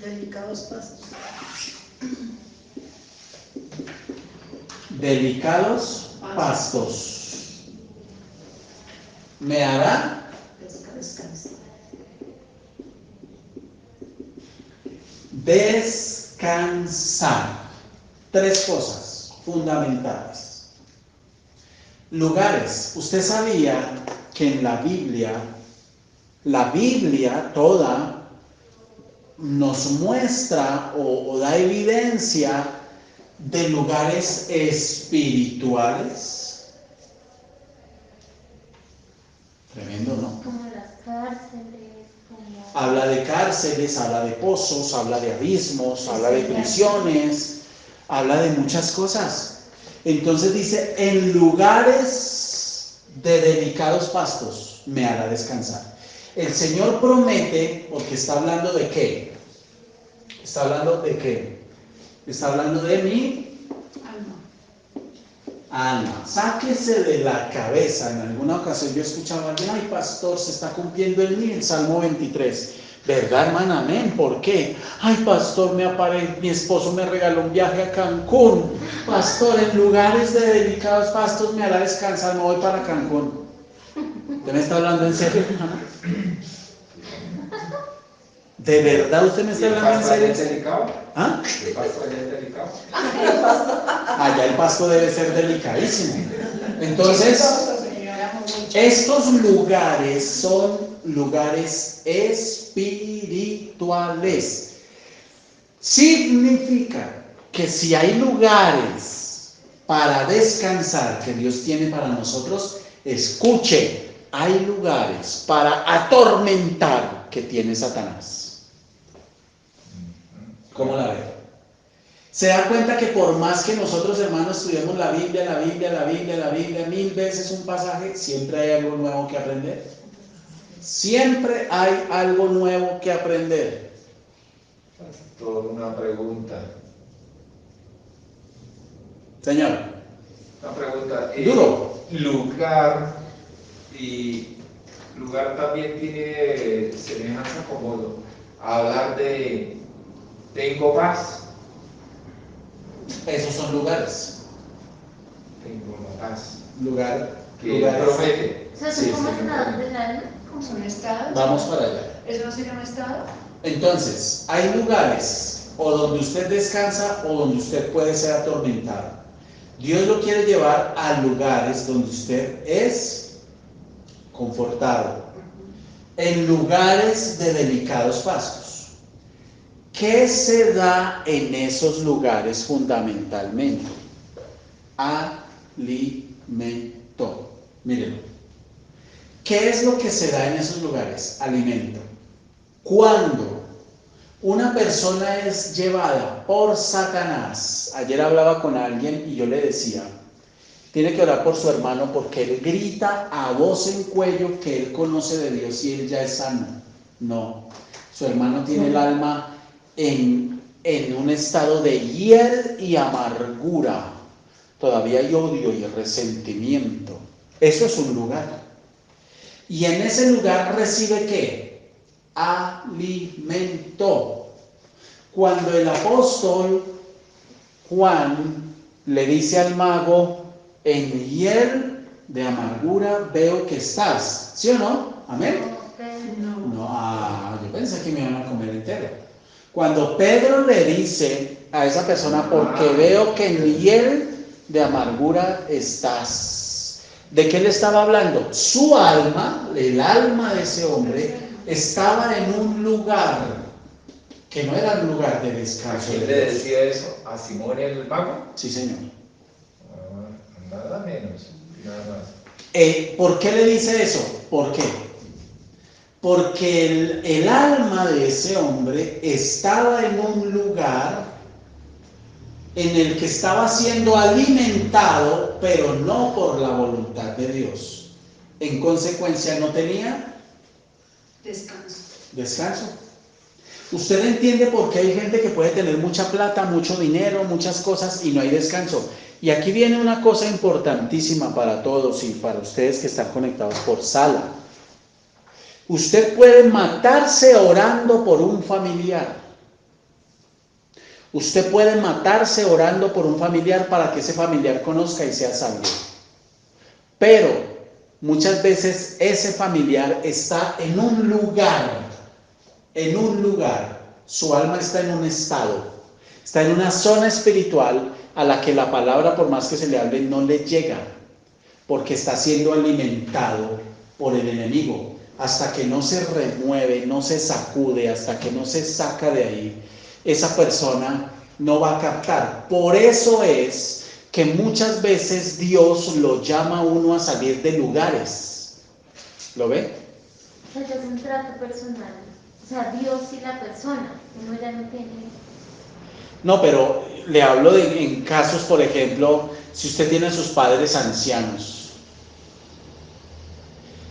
Delicados pastos. Delicados pastos. Me hará descansar. Tres cosas fundamentales. Lugares. Usted sabía que en la Biblia toda nos muestra o da evidencia de lugares espirituales. Tremendo, ¿no? Como las cárceles, como... Habla de cárceles, habla de pozos, habla de abismos, habla de prisiones, habla de muchas cosas. Entonces dice, en lugares de delicados pastos me hará descansar. El Señor promete, porque está hablando de qué. ¿Está hablando de qué? Está hablando de mi alma. Sáquese de la cabeza. En alguna ocasión yo escuchaba a alguien, ay pastor, se está cumpliendo en mí el Salmo 23. ¿Verdad, hermana? Amén. ¿Por qué? Ay pastor, mi esposo me regaló un viaje a Cancún. Pastor, en lugares de delicados pastos me hará descansar, me voy para Cancún. ¿Usted me está hablando en serio, hermana? ¿De verdad usted me está hablando en serio? ¿Ah? ¿El pasto allá es delicado? Allá el pasto debe ser delicadísimo. Entonces, estos lugares son lugares espirituales. Significa que si hay lugares para descansar que Dios tiene para nosotros, escuche, hay lugares para atormentar que tiene Satanás. ¿Cómo la ve? Se da cuenta que por más que nosotros, hermanos, estudiemos la Biblia 1000 veces un pasaje, siempre hay algo nuevo que aprender. Siempre hay algo nuevo que aprender. Toda una pregunta. Señor. Una pregunta. Duro. Lugar también tiene semejanza como hablar de tengo paz. Esos son lugares. Tengo la paz. Lugares. Promete. O sea, son como estados del alma. ¿Son estados? Vamos para allá. ¿Eso no sería un estado? Entonces, hay lugares o donde usted descansa o donde usted puede ser atormentado. Dios lo quiere llevar a lugares donde usted es confortado, en lugares de delicados pastos. ¿Qué se da en esos lugares fundamentalmente? Alimento. Mírenlo. ¿Qué es lo que se da en esos lugares? Alimento. Cuando una persona es llevada por Satanás, ayer hablaba con alguien y yo le decía, tiene que orar por su hermano porque él grita a voz en cuello que él conoce de Dios y él ya es sano. No, su hermano tiene el alma en un estado de hiel y amargura. Todavía hay odio y resentimiento. Eso es un lugar. Y en ese lugar recibe ¿qué? Alimento. Cuando el apóstol Juan le dice al mago, en hiel de amargura veo que estás. ¿Sí o no? ¿Amén? No, yo pensé que me iban a comer entero. Cuando Pedro le dice a esa persona, porque veo que en hiel de amargura estás. ¿De qué le estaba hablando? Su alma, el alma de ese hombre, estaba en un lugar que no era un lugar de ¿A descanso. quién de le Dios. decía eso? ¿A Simón el mago? Sí, señor. Nada menos, nada más. ¿Por qué le dice eso? ¿Por qué? Porque el alma de ese hombre estaba en un lugar en el que estaba siendo alimentado, pero no por la voluntad de Dios. En consecuencia, no tenía descanso. Usted entiende por qué hay gente que puede tener mucha plata, mucho dinero, muchas cosas y no hay descanso. Y aquí viene una cosa importantísima para todos y para ustedes que están conectados por sala. Usted puede matarse orando por un familiar. Usted puede matarse orando por un familiar para que ese familiar conozca y sea salvo. Pero muchas veces ese familiar está en un lugar, su alma está en un estado, está en una zona espiritual a la que la palabra, por más que se le hable, no le llega, porque está siendo alimentado por el enemigo. Hasta que no se remueve, no se sacude, hasta que no se saca de ahí, esa persona no va a captar. Por eso es que muchas veces Dios lo llama a uno a salir de lugares. ¿Lo ve? O sea, es un trato personal. O sea, Dios y la persona. Uno ya no tiene. No, pero le hablo en casos, por ejemplo, si usted tiene a sus padres ancianos.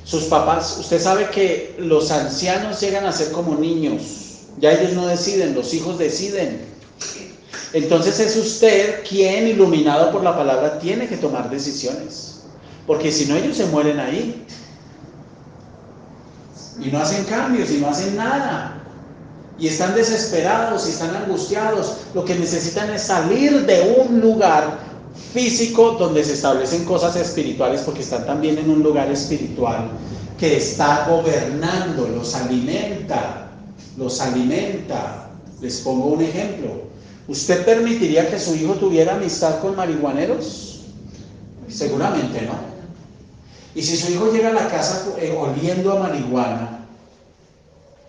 Sus papás, usted sabe que los ancianos llegan a ser como niños. Ya ellos no deciden, los hijos deciden. Entonces es usted quien, iluminado por la palabra, tiene que tomar decisiones. Porque si no, ellos se mueren ahí. Y no hacen cambios, y no hacen nada. Y están desesperados, y están angustiados. Lo que necesitan es salir de un lugar físico donde se establecen cosas espirituales, porque están también en un lugar espiritual que está gobernando, los alimenta. Les pongo un ejemplo. ¿Usted permitiría que su hijo tuviera amistad con marihuaneros? Seguramente no. Y si su hijo llega a la casa oliendo a marihuana,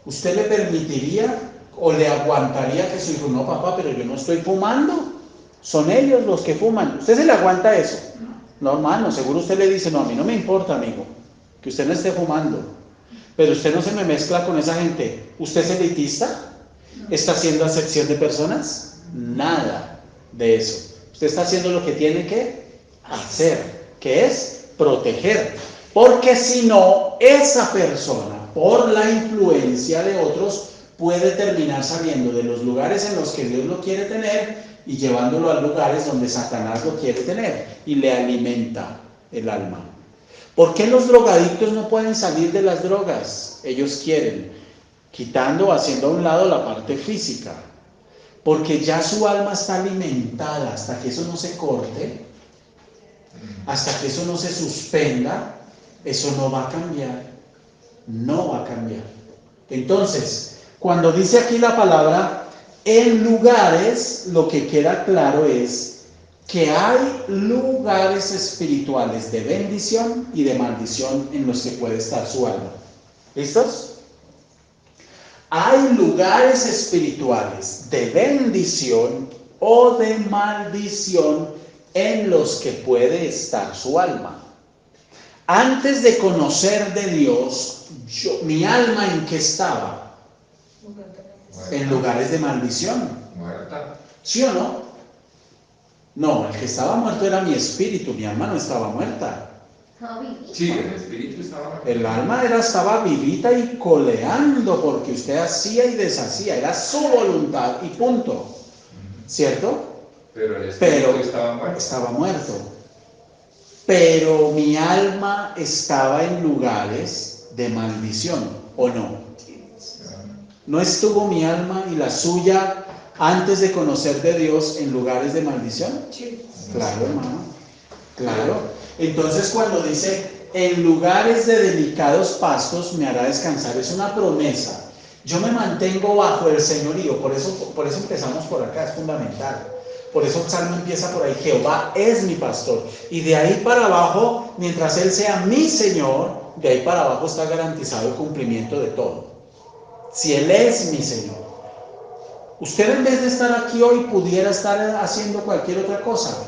¿usted le permitiría o le aguantaría que su hijo, no papá, pero yo no estoy fumando? Son ellos los que fuman. ¿Usted se le aguanta eso? No, hermano, seguro usted le dice, no, a mí no me importa, amigo, que usted no esté fumando. Pero usted no se me mezcla con esa gente. ¿Usted es elitista? ¿Está haciendo acepción de personas? Nada de eso. Usted está haciendo lo que tiene que hacer, que es proteger. Porque si no, esa persona, por la influencia de otros, puede terminar saliendo de los lugares en los que Dios lo quiere tener y llevándolo a lugares donde Satanás lo quiere tener y le alimenta el alma. ¿Por qué los drogadictos no pueden salir de las drogas? Ellos quieren, quitando o haciendo a un lado la parte física, porque ya su alma está alimentada. Hasta que eso no se corte, hasta que eso no se suspenda, eso no va a cambiar. No va a cambiar. Entonces, cuando dice aquí la palabra en lugares, lo que queda claro es que hay lugares espirituales de bendición y de maldición en los que puede estar su alma. ¿Listos? Hay lugares espirituales de bendición o de maldición en los que puede estar su alma. Antes de conocer de Dios, mi alma, ¿en qué estaba? En lugares de maldición. Muerta. ¿Sí o no? No, el que estaba muerto era mi espíritu, mi alma no estaba muerta. Sí, el espíritu estaba muerto. El alma estaba vivita y coleando porque usted hacía y deshacía, era su voluntad y punto. ¿Cierto? Pero el espíritu estaba muerto. Pero mi alma estaba en lugares de maldición, ¿o no? ¿No estuvo mi alma y la suya antes de conocer de Dios en lugares de maldición? Sí. Claro, hermano. Claro. Entonces cuando dice, en lugares de delicados pastos me hará descansar, es una promesa. Yo me mantengo bajo el señorío, por eso empezamos por acá, es fundamental. Por eso el salmo empieza por ahí, Jehová es mi pastor. Y de ahí para abajo, mientras Él sea mi Señor, de ahí para abajo está garantizado el cumplimiento de todo. Si Él es mi Señor. Usted en vez de estar aquí hoy pudiera estar haciendo cualquier otra cosa,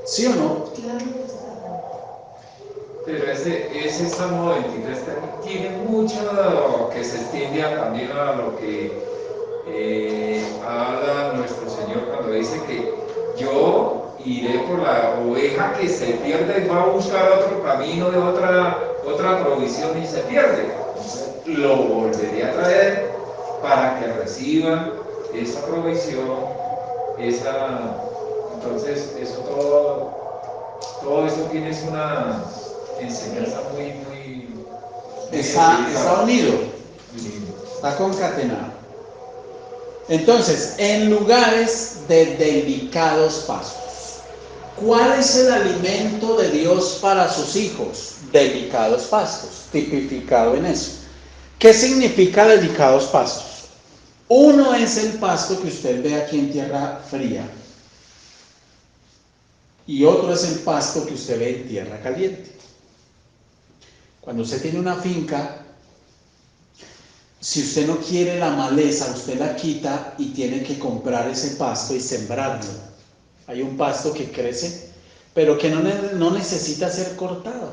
¿sí o no? Claro. Pero ese Salmo 23 tiene mucho que se extiende también a lo que habla nuestro Señor cuando dice que yo iré por la oveja que se pierde y va a buscar otro camino de otra provisión y se pierde. Entonces, lo volveré a traer para que reciba esa provisión, entonces eso todo eso tiene una enseñanza muy Está unido, unido. está concatenado. Entonces, en lugares de delicados pastos, ¿cuál es el alimento de Dios para sus hijos? Delicados pastos, tipificado en eso. ¿Qué significa delicados pastos? Uno es el pasto que usted ve aquí en tierra fría y otro es el pasto que usted ve en tierra caliente. Cuando usted tiene una finca, si usted no quiere la maleza, usted la quita y tiene que comprar ese pasto y sembrarlo. Hay un pasto que crece, pero que no necesita ser cortado.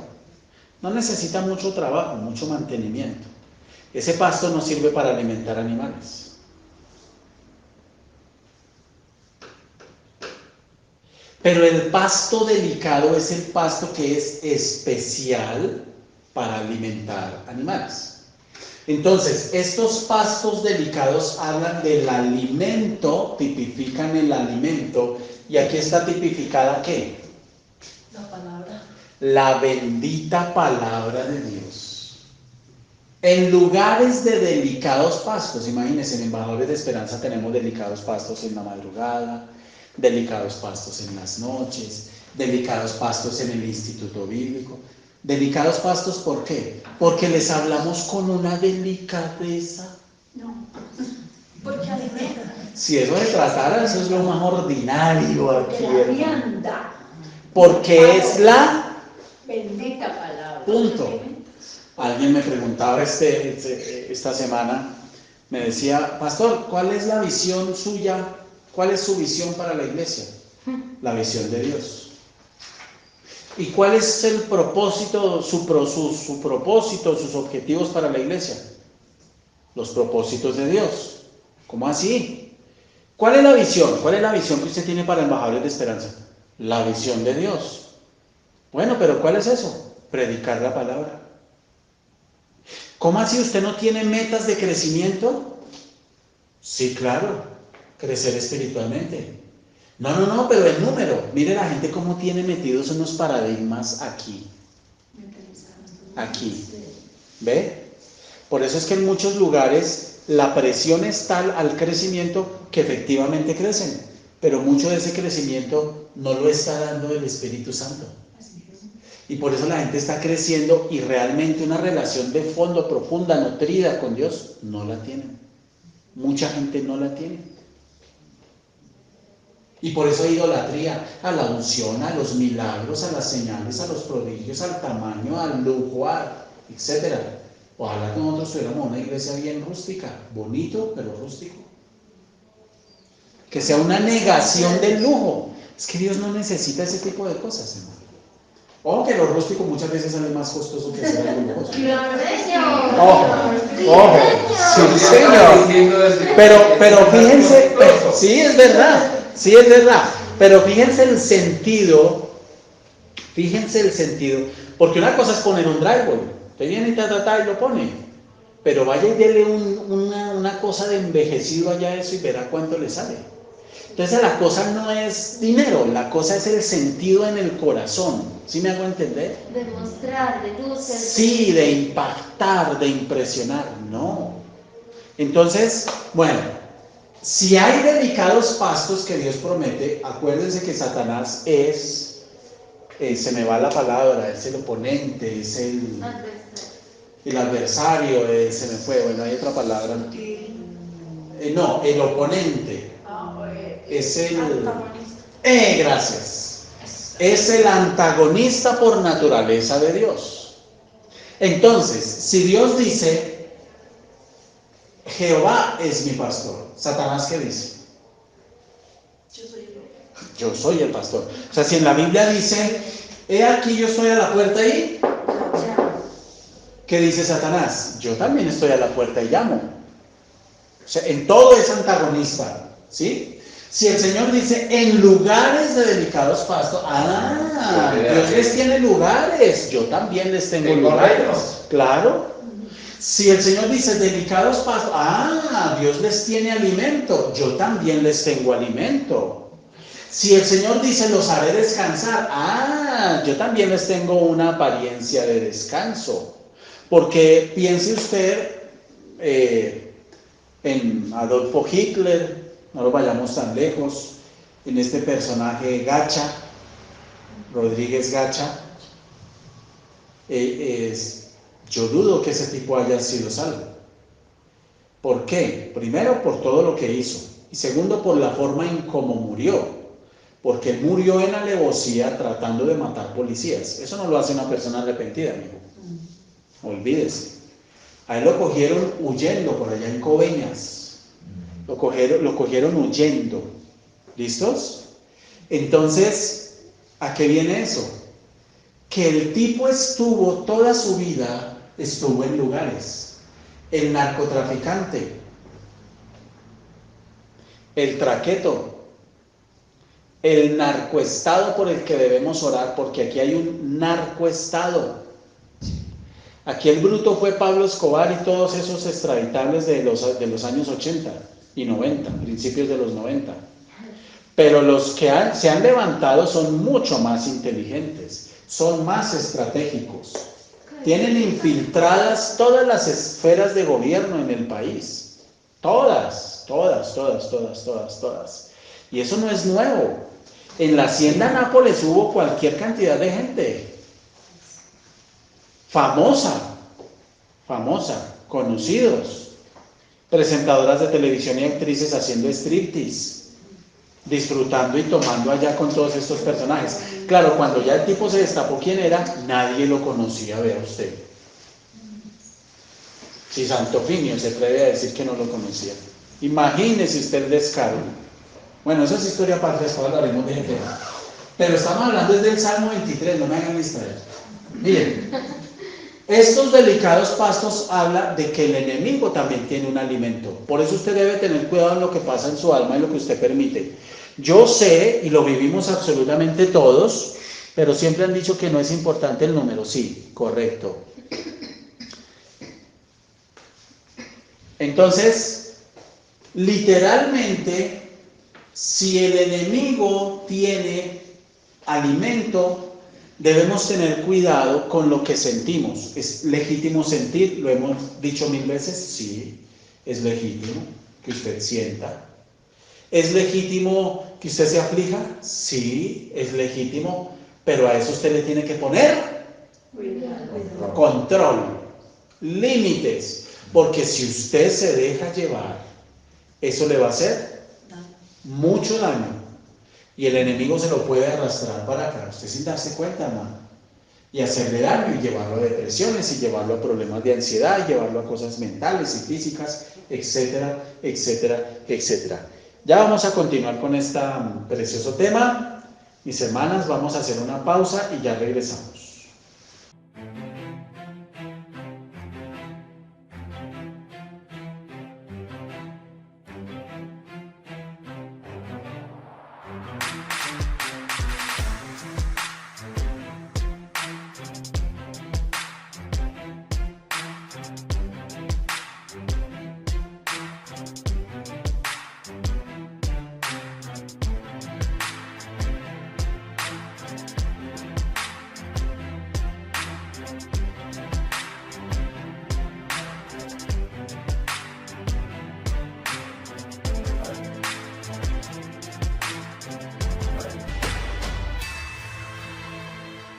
No necesita mucho trabajo, mucho mantenimiento. Ese pasto no sirve para alimentar animales. Pero el pasto delicado es el pasto que es especial para alimentar animales. Entonces, estos pastos delicados hablan del alimento, tipifican el alimento, y aquí está tipificada ¿qué? La palabra. La bendita palabra de Dios. En lugares de delicados pastos, imagínense, en Embajadores de Esperanza tenemos delicados pastos en la madrugada, delicados pastos en las noches, delicados pastos en el Instituto Bíblico. Delicados pastos, ¿por qué? Porque les hablamos con una delicadeza. No, porque alimenta. Si eso se tratara, eso es lo más ordinario aquí, Porque la hermano. vianda. Porque es la Bendita palabra. punto. Alguien me preguntaba esta semana, me decía, pastor, ¿cuál es la visión suya? ¿Cuál es su visión para la iglesia? La visión de Dios. ¿Y cuál es el propósito, su propósito, sus objetivos para la iglesia? Los propósitos de Dios. ¿Cómo así? ¿Cuál es la visión? ¿Cuál es la visión que usted tiene para Embajadores de Esperanza? La visión de Dios. Bueno, pero ¿cuál es eso? Predicar la palabra. ¿Cómo así usted no tiene metas de crecimiento? Sí, claro, crecer espiritualmente. No, pero el número. Mire la gente cómo tiene metidos unos paradigmas aquí. Aquí. ¿Ve? Por eso es que en muchos lugares la presión es tal al crecimiento que efectivamente crecen, pero mucho de ese crecimiento no lo está dando el Espíritu Santo. Y por eso la gente está creciendo y realmente una relación de fondo profunda, nutrida con Dios, no la tienen. Mucha gente no la tiene. Y por eso hay idolatría a la unción, a los milagros, a las señales, a los prodigios, al tamaño, al lujo, etc. Ojalá que nosotros tuviéramos una iglesia bien rústica, bonito, pero rústico. Que sea una negación del lujo. Es que Dios no necesita ese tipo de cosas, hermano. Ojo que lo rústico muchas veces sale más costoso que ser algo lujoso. Ojo, sí, señor. Pero fíjense, sí es verdad, pero fíjense el sentido, porque una cosa es poner un drywall, usted viene y lo pone, pero vaya y dele una cosa de envejecido allá a eso y verá cuánto le sale. Entonces la cosa no es dinero, la cosa es el sentido en el corazón. ¿Sí me hago entender? De mostrar, de luces. Sí, de impactar, de impresionar. No. Entonces, bueno, si hay delicados pastos que Dios promete, acuérdense que Satanás es, se me va la palabra, es el oponente, es el adversario, se me fue, bueno, hay otra palabra. No, el oponente. Es el... gracias. Es el antagonista por naturaleza de Dios. Entonces, si Dios dice, Jehová es mi pastor. ¿Satanás qué dice? Yo soy el Yo soy el pastor. O sea, si en la Biblia dice, he aquí yo estoy a la puerta y, ¿qué dice Satanás? Yo también estoy a la puerta y llamo. O sea, en todo es antagonista, ¿sí? Si el Señor dice, en lugares de delicados pastos, Dios les tiene lugares, yo también les tengo lugares. Claro. Si el Señor dice, delicados pastos, Dios les tiene alimento, yo también les tengo alimento. Si el Señor dice, los haré descansar, yo también les tengo una apariencia de descanso. Porque piense usted en Adolfo Hitler, no lo vayamos tan lejos, en este personaje Gacha, Rodríguez Gacha, yo dudo que ese tipo haya sido salvo. ¿Por qué? Primero, por todo lo que hizo, y segundo, por la forma en cómo murió, porque él murió en alevosía tratando de matar policías. Eso no lo hace una persona arrepentida, amigo. Olvídese. A él lo cogieron huyendo por allá en Coveñas. Lo cogieron huyendo. ¿Listos? Entonces, ¿a qué viene eso? Que el tipo estuvo toda su vida, estuvo en lugares. El narcotraficante, el traqueto, el narcoestado por el que debemos orar, porque aquí hay un narcoestado. Aquí el bruto fue Pablo Escobar y todos esos extraditables de los años 80 y 90, principios de los 90. Pero los que se han levantado son mucho más inteligentes, son más estratégicos. Tienen infiltradas todas las esferas de gobierno en el país. Todas. Y eso no es nuevo. En la hacienda Nápoles hubo cualquier cantidad de gente. Famosa, conocidos, presentadoras de televisión y actrices haciendo striptease, disfrutando y tomando allá con todos estos personajes. Claro, cuando ya el tipo se destapó quién era, nadie lo conocía, vea usted. Si Santofinio se atreve a decir que no lo conocía. Imagínese usted el descaro. Bueno, eso es historia aparte, después hablaremos de ese tema. Pero estamos hablando desde el Salmo 23, no me hagan distraer. Miren, estos delicados pastos habla de que el enemigo también tiene un alimento. Por eso usted debe tener cuidado en lo que pasa en su alma y lo que usted permite. Yo sé, y lo vivimos absolutamente todos, pero siempre han dicho que no es importante el número. Sí, correcto. Entonces, literalmente, si el enemigo tiene alimento, debemos tener cuidado con lo que sentimos. ¿Es legítimo sentir? Lo hemos dicho 1000 veces. Sí, es legítimo que usted sienta. ¿Es legítimo que usted se aflija? Sí, es legítimo, pero a eso usted le tiene que poner control, límites, porque si usted se deja llevar, eso le va a hacer mucho daño. Y el enemigo se lo puede arrastrar para acá, usted sin darse cuenta, hermano, y hacerle daño y llevarlo a depresiones y llevarlo a problemas de ansiedad y llevarlo a cosas mentales y físicas, etcétera, etcétera, etcétera. Ya vamos a continuar con este precioso tema. Mis hermanas, vamos a hacer una pausa y ya regresamos.